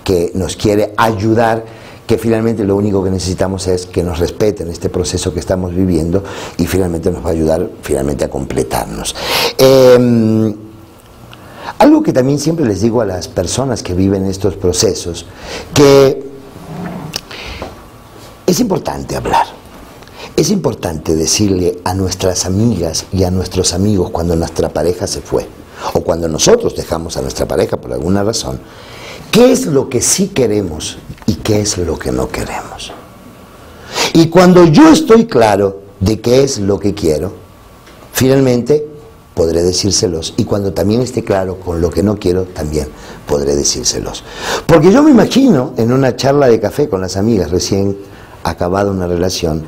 que nos quiere ayudar, que finalmente lo único que necesitamos es que nos respeten este proceso que estamos viviendo, y finalmente nos va a ayudar finalmente a completarnos. Algo que también siempre les digo a las personas que viven estos procesos, que es importante hablar, es importante decirle a nuestras amigas y a nuestros amigos cuando nuestra pareja se fue, o cuando nosotros dejamos a nuestra pareja por alguna razón, qué es lo que sí queremos y qué es lo que no queremos. Y cuando yo estoy claro de qué es lo que quiero, finalmente podré decírselos. Y cuando también esté claro con lo que no quiero, también podré decírselos. Porque yo me imagino en una charla de café con las amigas, recién acabada una relación,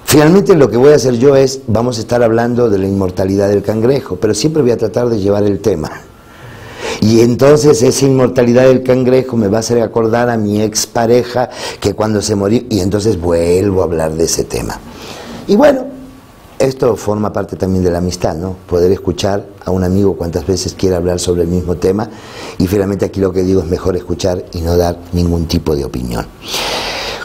finalmente lo que voy a hacer yo es, vamos a estar hablando de la inmortalidad del cangrejo, pero siempre voy a tratar de llevar el tema. Y entonces esa inmortalidad del cangrejo me va a hacer acordar a mi expareja que cuando se murió, y entonces vuelvo a hablar de ese tema. Y bueno, esto forma parte también de la amistad, ¿no? Poder escuchar a un amigo cuantas veces quiera hablar sobre el mismo tema, y finalmente aquí lo que digo es mejor escuchar y no dar ningún tipo de opinión.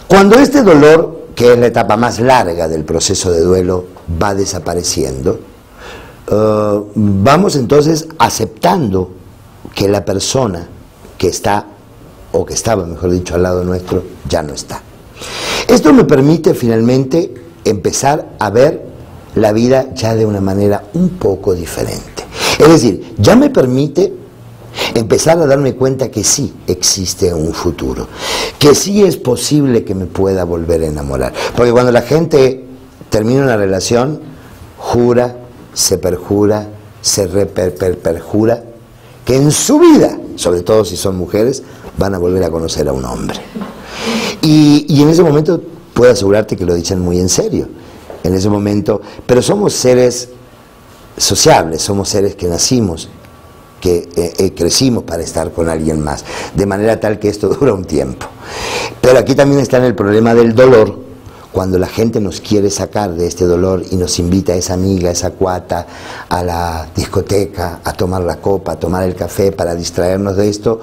Cuando este dolor, que es la etapa más larga del proceso de duelo, va desapareciendo, vamos entonces aceptando que la persona que está, o que estaba, mejor dicho, al lado nuestro, ya no está. Esto me permite finalmente empezar a ver la vida ya de una manera un poco diferente. Es decir, ya me permite empezar a darme cuenta que sí existe un futuro, que sí es posible que me pueda volver a enamorar. Porque cuando la gente termina una relación, jura, se perjura, se perjura, que en su vida, sobre todo si son mujeres, van a volver a conocer a un hombre. Y en ese momento puedo asegurarte que lo dicen muy en serio. En ese momento, pero somos seres sociables, somos seres que nacimos, que crecimos para estar con alguien más, de manera tal que esto dura un tiempo. Pero aquí también está en el problema del dolor, cuando la gente nos quiere sacar de este dolor y nos invita a esa amiga, a esa cuata, a la discoteca, a tomar la copa, a tomar el café para distraernos de esto.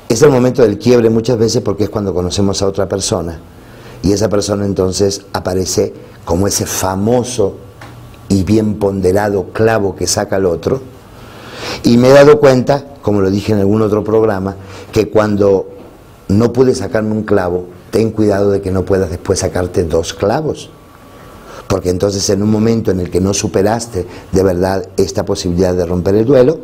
Es el momento del quiebre muchas veces, porque es cuando conocemos a otra persona, y esa persona entonces aparece como ese famoso y bien ponderado clavo que saca el otro. Y me he dado cuenta, como lo dije en algún otro programa, que cuando no pude sacarme un clavo, ten cuidado de que no puedas después sacarte dos clavos, porque entonces en un momento en el que no superaste de verdad esta posibilidad de romper el duelo,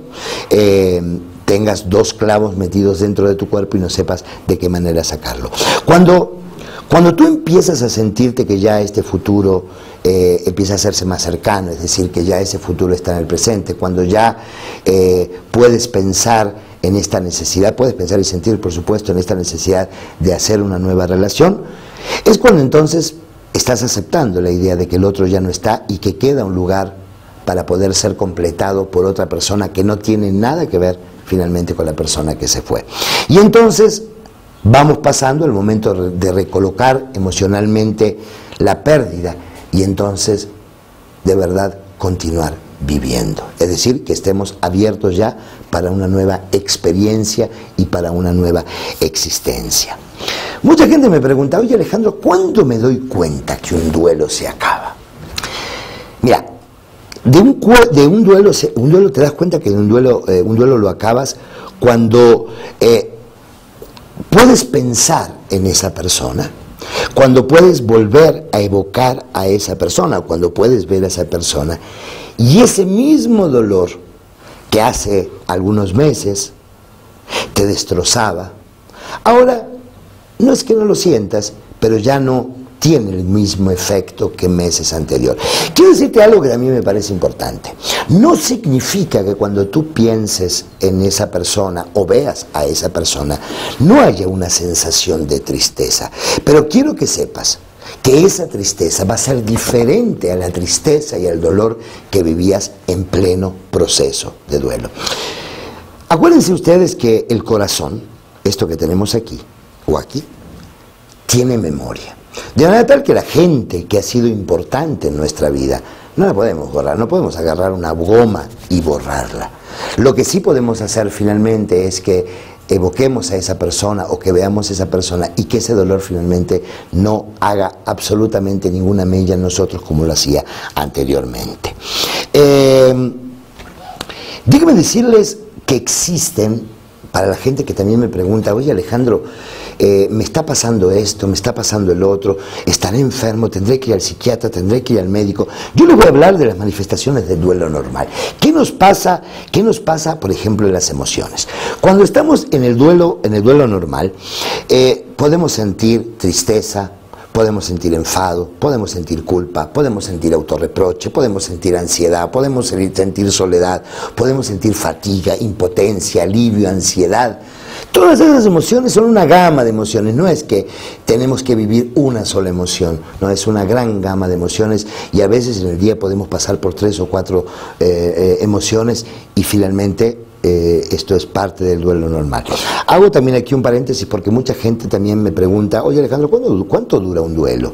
tengas dos clavos metidos dentro de tu cuerpo y no sepas de qué manera sacarlo. Cuando tú empiezas a sentirte que ya este futuro empieza a hacerse más cercano, es decir, que ya ese futuro está en el presente, cuando ya puedes pensar en esta necesidad, puedes pensar y sentir, por supuesto, en esta necesidad de hacer una nueva relación, es cuando entonces estás aceptando la idea de que el otro ya no está y que queda un lugar para poder ser completado por otra persona que no tiene nada que ver finalmente con la persona que se fue. Y entonces vamos pasando el momento de recolocar emocionalmente la pérdida y entonces de verdad continuar viviendo. Es decir, que estemos abiertos ya para una nueva experiencia y para una nueva existencia. Mucha gente me pregunta, oye Alejandro, ¿cuándo me doy cuenta que un duelo se acaba? Mira, de un duelo te das cuenta que un duelo lo acabas cuando puedes pensar en esa persona, cuando puedes volver a evocar a esa persona, cuando puedes ver a esa persona, y ese mismo dolor que hace algunos meses te destrozaba, ahora no es que no lo sientas, pero ya no tiene el mismo efecto que meses anterior. Quiero decirte algo que a mí me parece importante. No significa que cuando tú pienses en esa persona o veas a esa persona, no haya una sensación de tristeza. Pero quiero que sepas que esa tristeza va a ser diferente a la tristeza y al dolor que vivías en pleno proceso de duelo. Acuérdense ustedes que el corazón, esto que tenemos aquí o aquí, tiene memoria. De manera tal que la gente que ha sido importante en nuestra vida no la podemos borrar, no podemos agarrar una goma y borrarla. Lo que sí podemos hacer finalmente es que evoquemos a esa persona o que veamos a esa persona y que ese dolor finalmente no haga absolutamente ninguna mella en nosotros como lo hacía anteriormente. Díganme decirles que existen, para la gente que también me pregunta, oye Alejandro, me está pasando esto, me está pasando el otro, estaré enfermo, tendré que ir al psiquiatra, tendré que ir al médico. Yo les voy a hablar de las manifestaciones del duelo normal. ¿Qué nos pasa, por ejemplo, en las emociones? Cuando estamos en el duelo normal, podemos sentir tristeza, podemos sentir enfado, podemos sentir culpa, podemos sentir autorreproche, podemos sentir ansiedad, podemos sentir soledad, podemos sentir fatiga, impotencia, alivio, ansiedad. Todas esas emociones son una gama de emociones, no es que tenemos que vivir una sola emoción, no, es una gran gama de emociones y a veces en el día podemos pasar por 3 o 4 emociones y finalmente esto es parte del duelo normal. Hago también aquí un paréntesis porque mucha gente también me pregunta, oye Alejandro, ¿cuánto dura un duelo?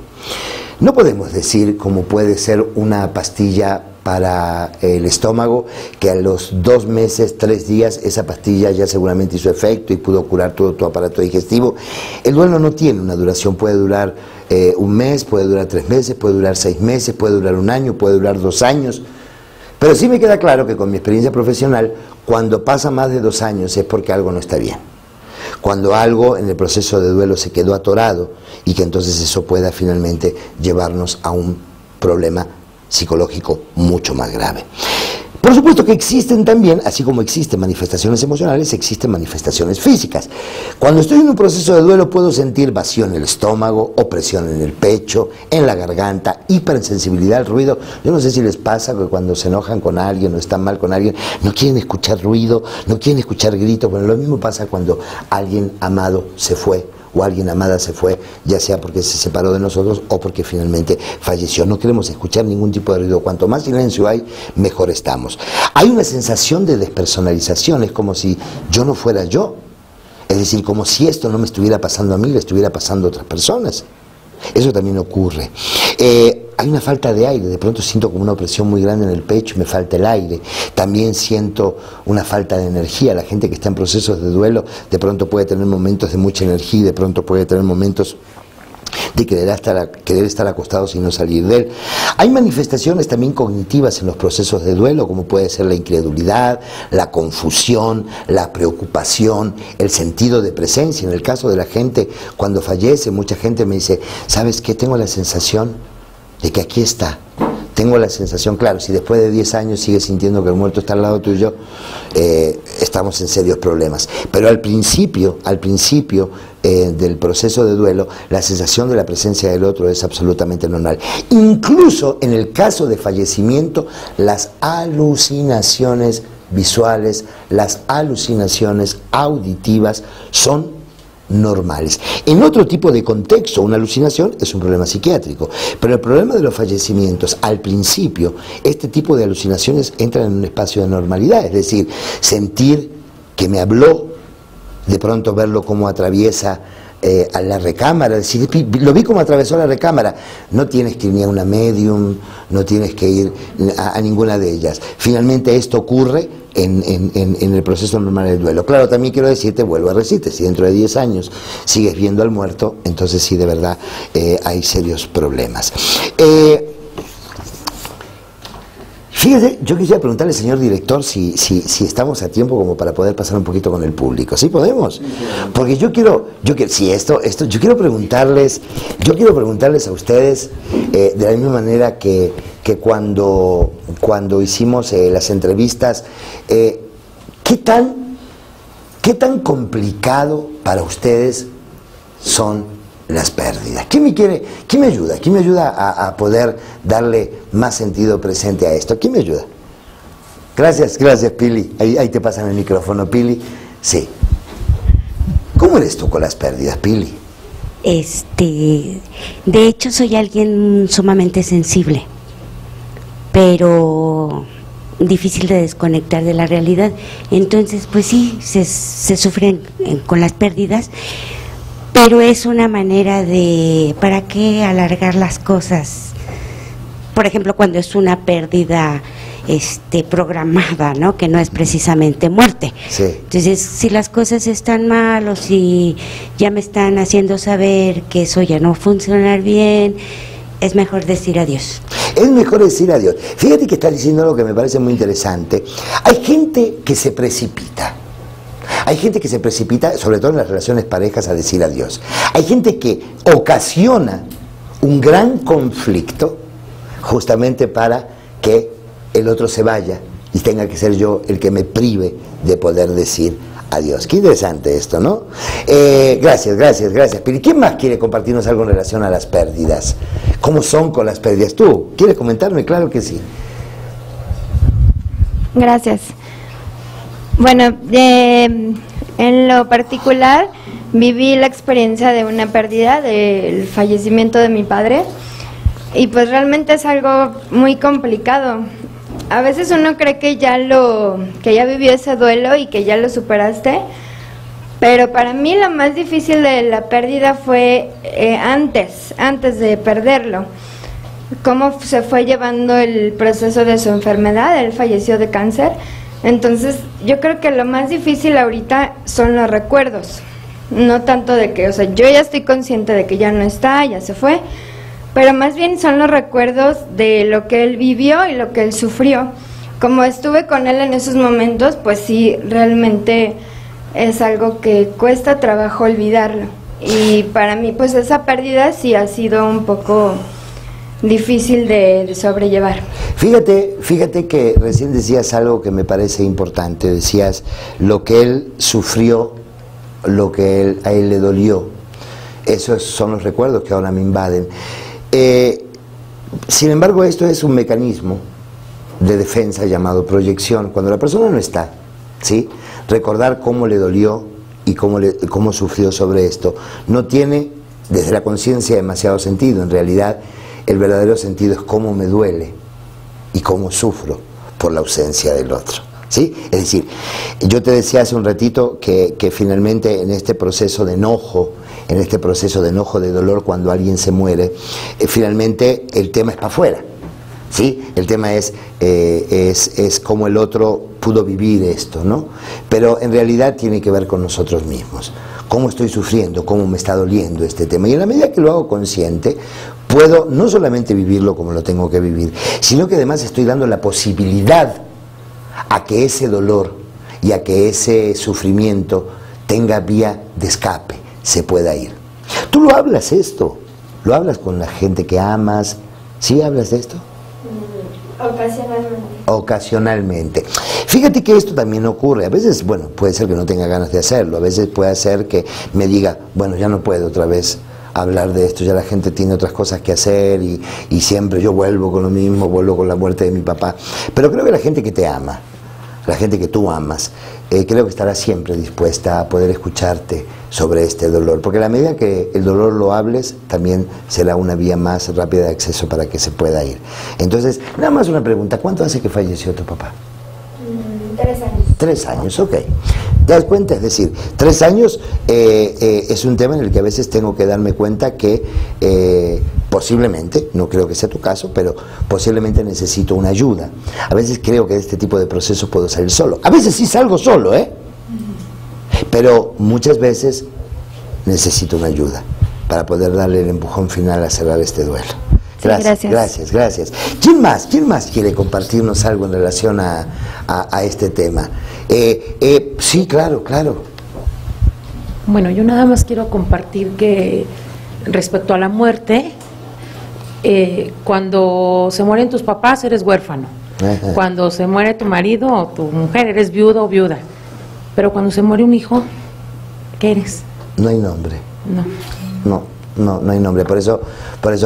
No podemos decir como puede ser una pastilla para el estómago, que a los 2 meses, 3 días, esa pastilla ya seguramente hizo efecto y pudo curar todo tu aparato digestivo. El duelo no tiene una duración, puede durar 1 mes, puede durar 3 meses, puede durar 6 meses, puede durar 1 año, puede durar 2 años. Pero sí me queda claro que con mi experiencia profesional, cuando pasa más de 2 años es porque algo no está bien. Cuando algo en el proceso de duelo se quedó atorado y que entonces eso pueda finalmente llevarnos a un problema psicológico mucho más grave. Por supuesto que existen también, así como existen manifestaciones emocionales, existen manifestaciones físicas. Cuando estoy en un proceso de duelo puedo sentir vacío en el estómago, opresión en el pecho, en la garganta, hipersensibilidad al ruido. Yo no sé si les pasa que cuando se enojan con alguien o están mal con alguien, no quieren escuchar ruido, no quieren escuchar gritos. Bueno, lo mismo pasa cuando alguien amado se fue o alguien amada se fue, ya sea porque se separó de nosotros o porque finalmente falleció. No queremos escuchar ningún tipo de ruido. Cuanto más silencio hay, mejor estamos. Hay una sensación de despersonalización, es como si yo no fuera yo. Es decir, como si esto no me estuviera pasando a mí, le estuviera pasando a otras personas. Eso también ocurre. Hay una falta de aire, de pronto siento como una opresión muy grande en el pecho y me falta el aire. También siento una falta de energía. La gente que está en procesos de duelo de pronto puede tener momentos de mucha energía y de pronto puede tener momentos de querer estar acostados y no salir de él. Hay manifestaciones también cognitivas en los procesos de duelo, como puede ser la incredulidad, la confusión, la preocupación, el sentido de presencia. En el caso de la gente, cuando fallece, mucha gente me dice, ¿sabes qué? Tengo la sensación de que aquí está. Tengo la sensación, claro, si después de 10 años sigues sintiendo que el muerto está al lado tuyo, estamos en serios problemas. Pero al principio del proceso de duelo, la sensación de la presencia del otro es absolutamente normal. Incluso en el caso de fallecimiento, las alucinaciones visuales, las alucinaciones auditivas son normales. En otro tipo de contexto, una alucinación es un problema psiquiátrico, pero el problema de los fallecimientos, al principio, este tipo de alucinaciones entran en un espacio de normalidad, es decir, sentir que me habló, de pronto verlo como atraviesa a la recámara, decir, lo vi como atravesó la recámara. No tienes que ir ni a una medium, no tienes que ir a ninguna de ellas. Finalmente esto ocurre en el proceso normal del duelo. Claro, también quiero decirte, vuelvo a decirte, si dentro de 10 años sigues viendo al muerto, entonces sí, de verdad, hay serios problemas. Fíjese, yo quisiera preguntarle, señor director, si estamos a tiempo como para poder pasar un poquito con el público. ¿Sí podemos? Porque yo quiero preguntarles a ustedes, de la misma manera que cuando hicimos las entrevistas, ¿qué tan complicado para ustedes son las pérdidas? ¿Quién me ayuda? ¿Quién me ayuda a poder darle más sentido presente a esto? ¿Quién me ayuda? Gracias, Pili. Ahí te pasan el micrófono, Pili. Sí. ¿Cómo eres tú con las pérdidas, Pili? De hecho soy alguien sumamente sensible, pero difícil de desconectar de la realidad. Entonces, pues sí, se sufren con las pérdidas, pero es una manera de, ¿para qué alargar las cosas? Por ejemplo, cuando es una pérdida programada, ¿no? Que no es precisamente muerte. Sí. Entonces, si las cosas están mal o si ya me están haciendo saber que eso ya no va a funcionar bien, es mejor decir adiós. Es mejor decir adiós. Fíjate que estás diciendo algo que me parece muy interesante. Hay gente que se precipita. Hay gente que se precipita, sobre todo en las relaciones parejas, a decir adiós. Hay gente que ocasiona un gran conflicto justamente para que el otro se vaya y tenga que ser yo el que me prive de poder decir adiós. Qué interesante esto, ¿no? Gracias, Pili. ¿Quién más quiere compartirnos algo en relación a las pérdidas? ¿Cómo son con las pérdidas? ¿Tú quieres comentarme? Claro que sí. Gracias. Bueno, en lo particular viví la experiencia de una pérdida, del fallecimiento de mi padre, y pues realmente es algo muy complicado. A veces uno cree que ya vivió ese duelo y que ya lo superaste, pero para mí lo más difícil de la pérdida fue antes de perderlo. Cómo se fue llevando el proceso de su enfermedad. Él falleció de cáncer. Entonces yo creo que lo más difícil ahorita son los recuerdos, no tanto de que, yo ya estoy consciente de que ya no está, ya se fue, pero más bien son los recuerdos de lo que él vivió y lo que él sufrió. Como estuve con él en esos momentos, pues sí, realmente es algo que cuesta trabajo olvidarlo, y para mí pues esa pérdida sí ha sido un poco difícil de sobrellevar. Fíjate que recién decías algo que me parece importante. Decías lo que él sufrió, lo que a él le dolió. Esos son los recuerdos que ahora me invaden. Sin embargo, esto es un mecanismo de defensa llamado proyección. Cuando la persona no está, ¿sí? Recordar cómo le dolió y cómo sufrió sobre esto no tiene desde la conciencia demasiado sentido. En realidad, el verdadero sentido es cómo me duele y cómo sufro por la ausencia del otro, ¿sí? Es decir, yo te decía hace un ratito que finalmente en este proceso de enojo, de dolor cuando alguien se muere, finalmente el tema es para afuera, ¿sí? El tema es cómo el otro pudo vivir esto, ¿no? Pero en realidad tiene que ver con nosotros mismos. Cómo estoy sufriendo, cómo me está doliendo este tema. Y en la medida que lo hago consciente, puedo no solamente vivirlo como lo tengo que vivir, sino que además estoy dando la posibilidad a que ese dolor y a que ese sufrimiento tenga vía de escape, se pueda ir. ¿Tú lo hablas esto? ¿Lo hablas con la gente que amas? ¿Sí hablas de esto? Ocasionalmente. Fíjate que esto también ocurre. A veces, bueno, puede ser que no tenga ganas de hacerlo. A veces puede ser que me diga, bueno, ya no puedo otra vez hablar de esto, ya la gente tiene otras cosas que hacer y siempre yo vuelvo con lo mismo, vuelvo con la muerte de mi papá. Pero creo que la gente que te ama, la gente que tú amas, creo que estará siempre dispuesta a poder escucharte sobre este dolor, porque a la medida que el dolor lo hables, también será una vía más rápida de acceso para que se pueda ir. Entonces, nada más una pregunta, ¿cuánto hace que falleció tu papá? 3 años. 3 años, ok. ¿Te das cuenta? Es decir, 3 años es un tema en el que a veces tengo que darme cuenta que posiblemente, no creo que sea tu caso, pero posiblemente necesito una ayuda. A veces creo que de este tipo de procesos puedo salir solo. A veces sí salgo solo, pero muchas veces necesito una ayuda para poder darle el empujón final a cerrar este duelo. Gracias, sí, gracias. ¿Quién más quiere compartirnos algo en relación a este tema? Sí, claro. Bueno, yo nada más quiero compartir que respecto a la muerte, cuando se mueren tus papás eres huérfano. Ajá. Cuando se muere tu marido o tu mujer eres viudo o viuda. Pero cuando se muere un hijo, ¿qué eres? No hay nombre. No hay nombre. Por eso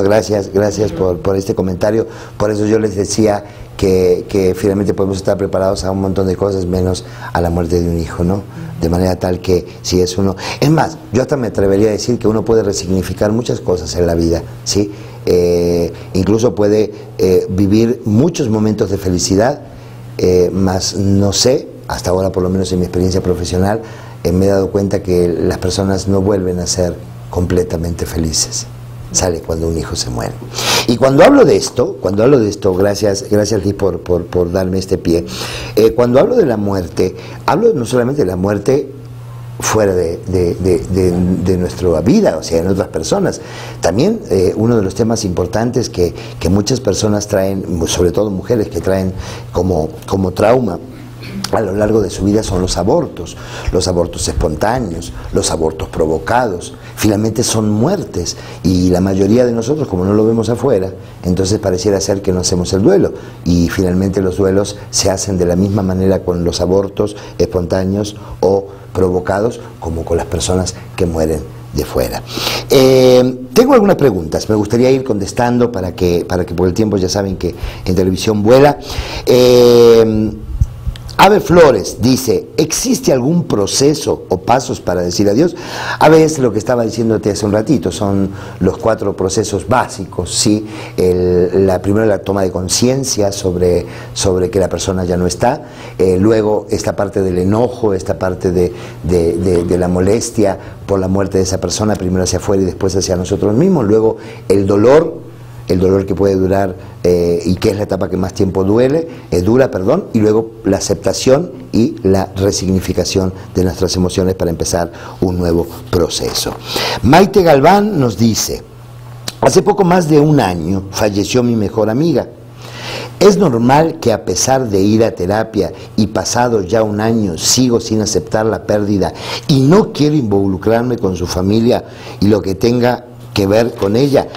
gracias por este comentario. Por eso yo les decía que finalmente podemos estar preparados a un montón de cosas menos a la muerte de un hijo, ¿no? De manera tal que si es uno... Es más, yo hasta me atrevería a decir que uno puede resignificar muchas cosas en la vida, ¿sí? Incluso puede vivir muchos momentos de felicidad, más no sé, hasta ahora por lo menos en mi experiencia profesional, me he dado cuenta que las personas no vuelven a ser completamente felices. Sale cuando un hijo se muere. Y cuando hablo de esto, gracias Liz por darme este pie, cuando hablo de la muerte, hablo no solamente de la muerte fuera de nuestra vida, o sea, en otras personas. También uno de los temas importantes que muchas personas traen, sobre todo mujeres que traen como trauma a lo largo de su vida, son los abortos espontáneos, los abortos provocados. Finalmente son muertes, y la mayoría de nosotros, como no lo vemos afuera, entonces pareciera ser que no hacemos el duelo, y finalmente los duelos se hacen de la misma manera con los abortos espontáneos o provocados como con las personas que mueren de fuera. Tengo algunas preguntas, me gustaría ir contestando para que por el tiempo ya saben que en televisión vuela. Ave Flores dice, ¿existe algún proceso o pasos para decir adiós? A veces lo que estaba diciéndote hace un ratito, son los 4 procesos básicos, ¿sí? Primero la toma de conciencia sobre que la persona ya no está, luego esta parte del enojo, esta parte de la molestia por la muerte de esa persona, primero hacia afuera y después hacia nosotros mismos, luego el dolor que puede durar y que es la etapa que más tiempo dura, y luego la aceptación y la resignificación de nuestras emociones para empezar un nuevo proceso. Maite Galván nos dice, hace poco más de un año falleció mi mejor amiga. ¿Es normal que a pesar de ir a terapia y pasado ya un año sigo sin aceptar la pérdida y no quiero involucrarme con su familia y lo que tenga que ver con ella?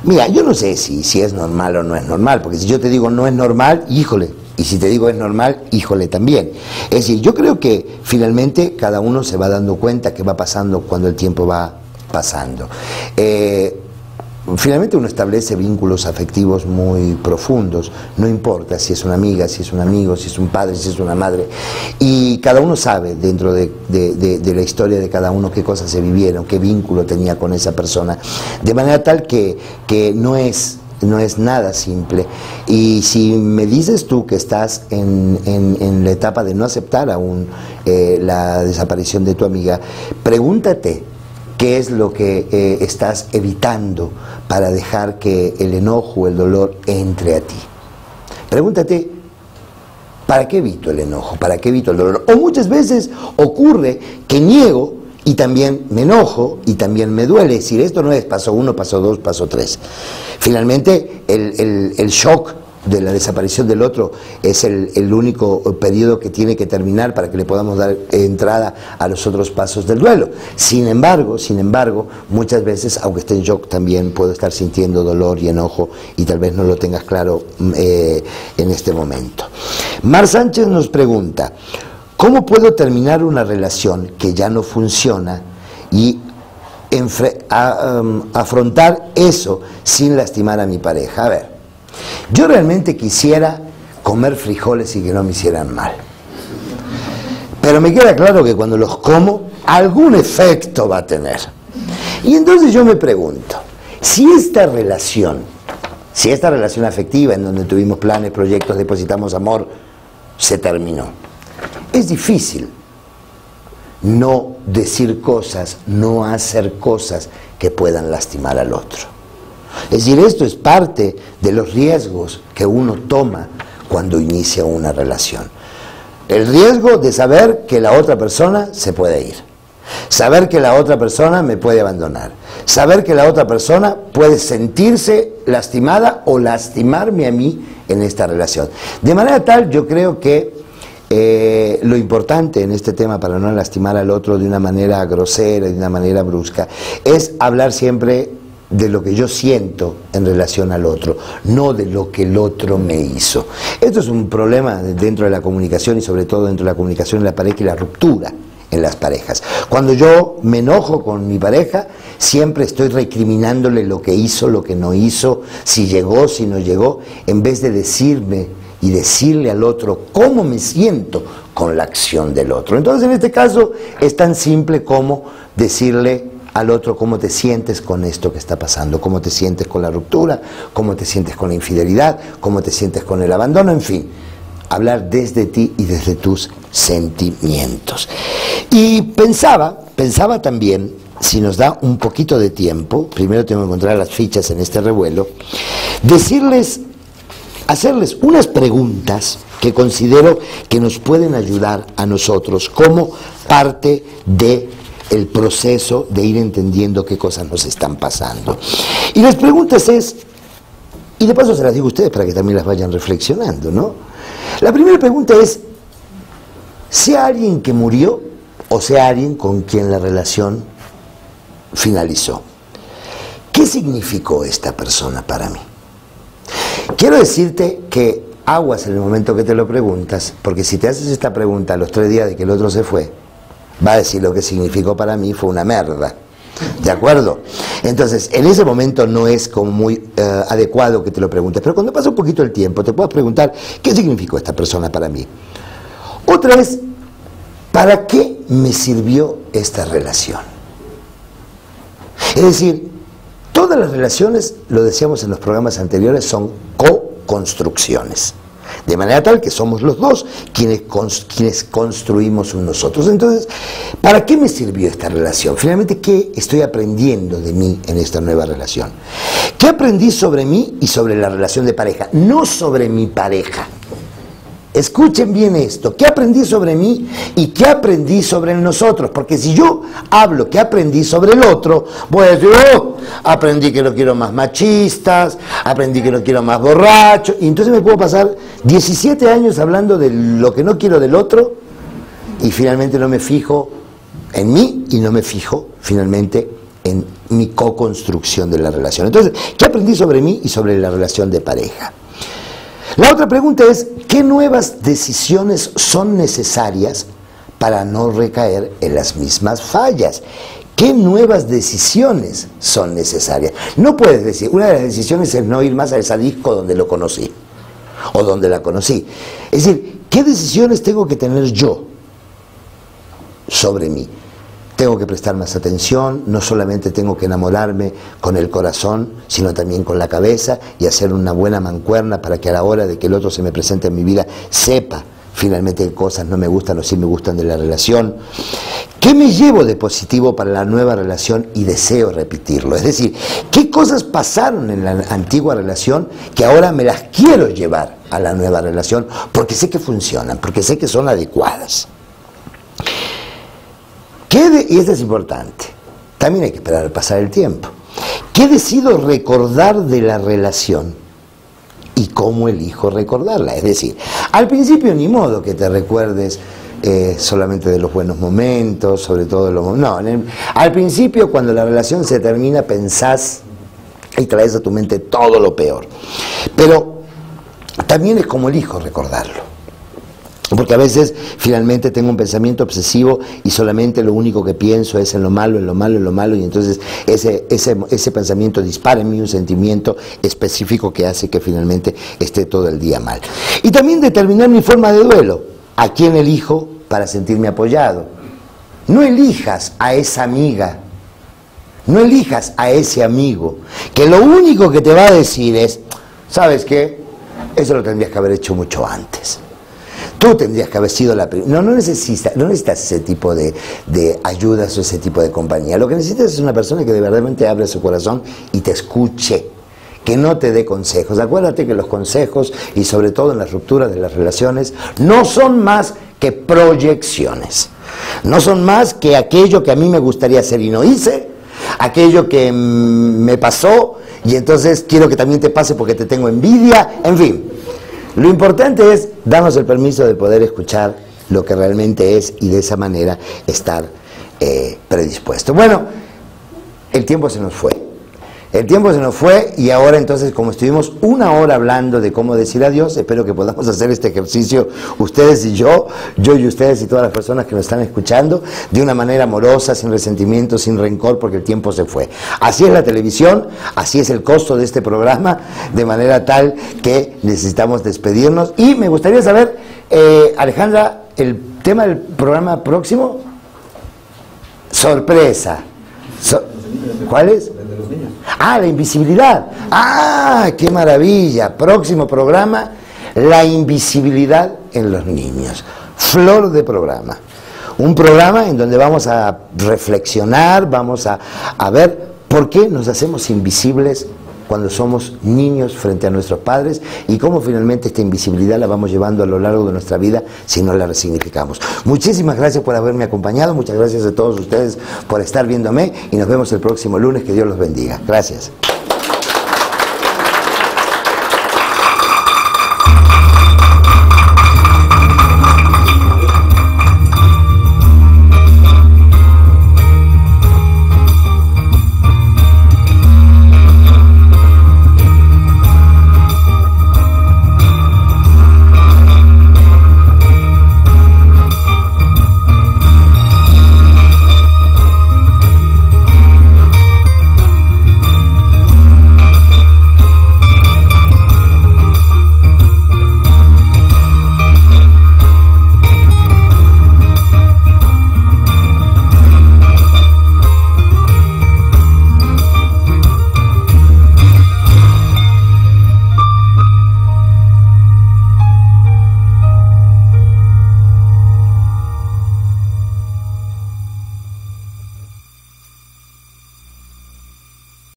Mira, yo no sé si es normal o no es normal, porque si yo te digo no es normal, híjole, y si te digo es normal, híjole también. Es decir, yo creo que finalmente cada uno se va dando cuenta que va pasando cuando el tiempo va pasando. Finalmente uno establece vínculos afectivos muy profundos, no importa si es una amiga, si es un amigo, si es un padre, si es una madre, y cada uno sabe dentro de la historia de cada uno qué cosas se vivieron, qué vínculo tenía con esa persona, de manera tal que no es nada simple. Y si me dices tú que estás en la etapa de no aceptar aún la desaparición de tu amiga, pregúntate ¿qué es lo que estás evitando para dejar que el enojo, el dolor entre a ti? Pregúntate, ¿para qué evito el enojo? ¿Para qué evito el dolor? O muchas veces ocurre que niego y también me enojo y también me duele. Es decir, esto no es paso 1, paso 2, paso 3. Finalmente, el shock de la desaparición del otro es el único periodo que tiene que terminar para que le podamos dar entrada a los otros pasos del duelo. Sin embargo, muchas veces, aunque esté en shock, también puedo estar sintiendo dolor y enojo y tal vez no lo tengas claro en este momento. Mar Sánchez nos pregunta, ¿cómo puedo terminar una relación que ya no funciona y afrontar eso sin lastimar a mi pareja? A ver, yo realmente quisiera comer frijoles y que no me hicieran mal. pero me queda claro que cuando los como, algún efecto va a tener. Y entonces yo me pregunto, si esta relación afectiva en donde tuvimos planes, proyectos, depositamos amor, se terminó, es difícil no decir cosas, no hacer cosas que puedan lastimar al otro. Es decir, esto es parte de los riesgos que uno toma cuando inicia una relación. El riesgo de saber que la otra persona se puede ir, saber que la otra persona me puede abandonar, saber que la otra persona puede sentirse lastimada o lastimarme a mí en esta relación. De manera tal, yo creo que lo importante en este tema, para no lastimar al otro de una manera grosera, de una manera brusca, es hablar siempre de lo que yo siento en relación al otro, no de lo que el otro me hizo. Esto es un problema dentro de la comunicación y sobre todo dentro de la comunicación en la pareja y la ruptura en las parejas. Cuando yo me enojo con mi pareja, siempre estoy recriminándole lo que hizo, lo que no hizo, si llegó, si no llegó, en vez de decirme y decirle al otro cómo me siento con la acción del otro. Entonces, en este caso, es tan simple como decirle al otro cómo te sientes con esto que está pasando, cómo te sientes con la ruptura, cómo te sientes con la infidelidad, cómo te sientes con el abandono, en fin, hablar desde ti y desde tus sentimientos. Y pensaba también, si nos da un poquito de tiempo, primero tengo que encontrar las fichas en este revuelo, hacerles unas preguntas que considero que nos pueden ayudar a nosotros como parte de el proceso de ir entendiendo qué cosas nos están pasando. Y las preguntas es, y de paso se las digo a ustedes para que también las vayan reflexionando, ¿no? La primera pregunta es, ¿sea alguien que murió o sea alguien con quien la relación finalizó? ¿Qué significó esta persona para mí? Quiero decirte que aguas en el momento que te lo preguntas, porque si te haces esta pregunta a los 3 días de que el otro se fue, va a decir lo que significó para mí fue una merda. ¿De acuerdo? Entonces, en ese momento no es como muy adecuado que te lo preguntes, pero cuando pasa un poquito el tiempo te puedes preguntar ¿qué significó esta persona para mí? Otra es, ¿para qué me sirvió esta relación? Es decir, todas las relaciones, lo decíamos en los programas anteriores, son co-construcciones. De manera tal que somos los dos quienes construimos un nosotros. Entonces, ¿para qué me sirvió esta relación? Finalmente, ¿qué estoy aprendiendo de mí en esta nueva relación? ¿Qué aprendí sobre mí y sobre la relación de pareja? No sobre mi pareja. Escuchen bien esto, ¿qué aprendí sobre mí y qué aprendí sobre nosotros? Porque si yo hablo que aprendí sobre el otro, voy a decir, aprendí que no quiero más machistas, aprendí que no quiero más borrachos, y entonces me puedo pasar 17 años hablando de lo que no quiero del otro, y finalmente no me fijo en mí y no me fijo finalmente en mi co-construcción de la relación. Entonces, ¿qué aprendí sobre mí y sobre la relación de pareja? La otra pregunta es, ¿qué nuevas decisiones son necesarias para no recaer en las mismas fallas? ¿Qué nuevas decisiones son necesarias? No puedes decir, una de las decisiones es no ir más a esa disco donde lo conocí, o donde la conocí. Es decir, ¿qué decisiones tengo que tener yo sobre mí? Tengo que prestar más atención, no solamente tengo que enamorarme con el corazón, sino también con la cabeza y hacer una buena mancuerna para que a la hora de que el otro se me presente en mi vida sepa finalmente qué cosas no me gustan o sí me gustan de la relación. ¿Qué me llevo de positivo para la nueva relación y deseo repetirlo? Es decir, ¿qué cosas pasaron en la antigua relación que ahora me las quiero llevar a la nueva relación porque sé que funcionan, porque sé que son adecuadas? Y esto es importante, también hay que esperar a pasar el tiempo. ¿Qué decido recordar de la relación y cómo elijo recordarla? Es decir, al principio ni modo que te recuerdes solamente de los buenos momentos, sobre todo de los... No, al principio cuando la relación se termina pensás y traes a tu mente todo lo peor. Pero también es como elijo recordarlo. Porque a veces finalmente tengo un pensamiento obsesivo y solamente lo único que pienso es en lo malo, en lo malo, en lo malo, y entonces ese pensamiento dispara en mí un sentimiento específico que hace que finalmente esté todo el día mal. Y también determinar mi forma de duelo, a quién elijo para sentirme apoyado. No elijas a esa amiga, no elijas a ese amigo, que lo único que te va a decir es, ¿sabes qué? Eso lo tendrías que haber hecho mucho antes. Tú tendrías que haber sido la primera. No necesitas ese tipo de ayudas o ese tipo de compañía. Lo que necesitas es una persona que de verdad abra su corazón y te escuche, que no te dé consejos. Acuérdate que los consejos, y sobre todo en las rupturas de las relaciones, no son más que proyecciones. No son más que aquello que a mí me gustaría hacer y no hice, aquello que me pasó y entonces quiero que también te pase porque te tengo envidia, en fin. Lo importante es darnos el permiso de poder escuchar lo que realmente es y de esa manera estar predispuesto. Bueno, el tiempo se nos fue. El tiempo se nos fue y ahora entonces, como estuvimos una hora hablando de cómo decir adiós, espero que podamos hacer este ejercicio ustedes y yo y ustedes y todas las personas que nos están escuchando, de una manera amorosa, sin resentimiento, sin rencor, porque el tiempo se fue. Así es la televisión, así es el costo de este programa, de manera tal que necesitamos despedirnos. Y me gustaría saber, Alejandra, el tema del programa próximo, sorpresa. ¿Cuál es? Ah, la invisibilidad. Ah, qué maravilla. Próximo programa, la invisibilidad en los niños. Flor de programa. Un programa en donde vamos a reflexionar, vamos a ver por qué nos hacemos invisibles cuando somos niños frente a nuestros padres y cómo finalmente esta invisibilidad la vamos llevando a lo largo de nuestra vida si no la resignificamos. Muchísimas gracias por haberme acompañado, muchas gracias a todos ustedes por estar viéndome y nos vemos el próximo lunes, que Dios los bendiga. Gracias.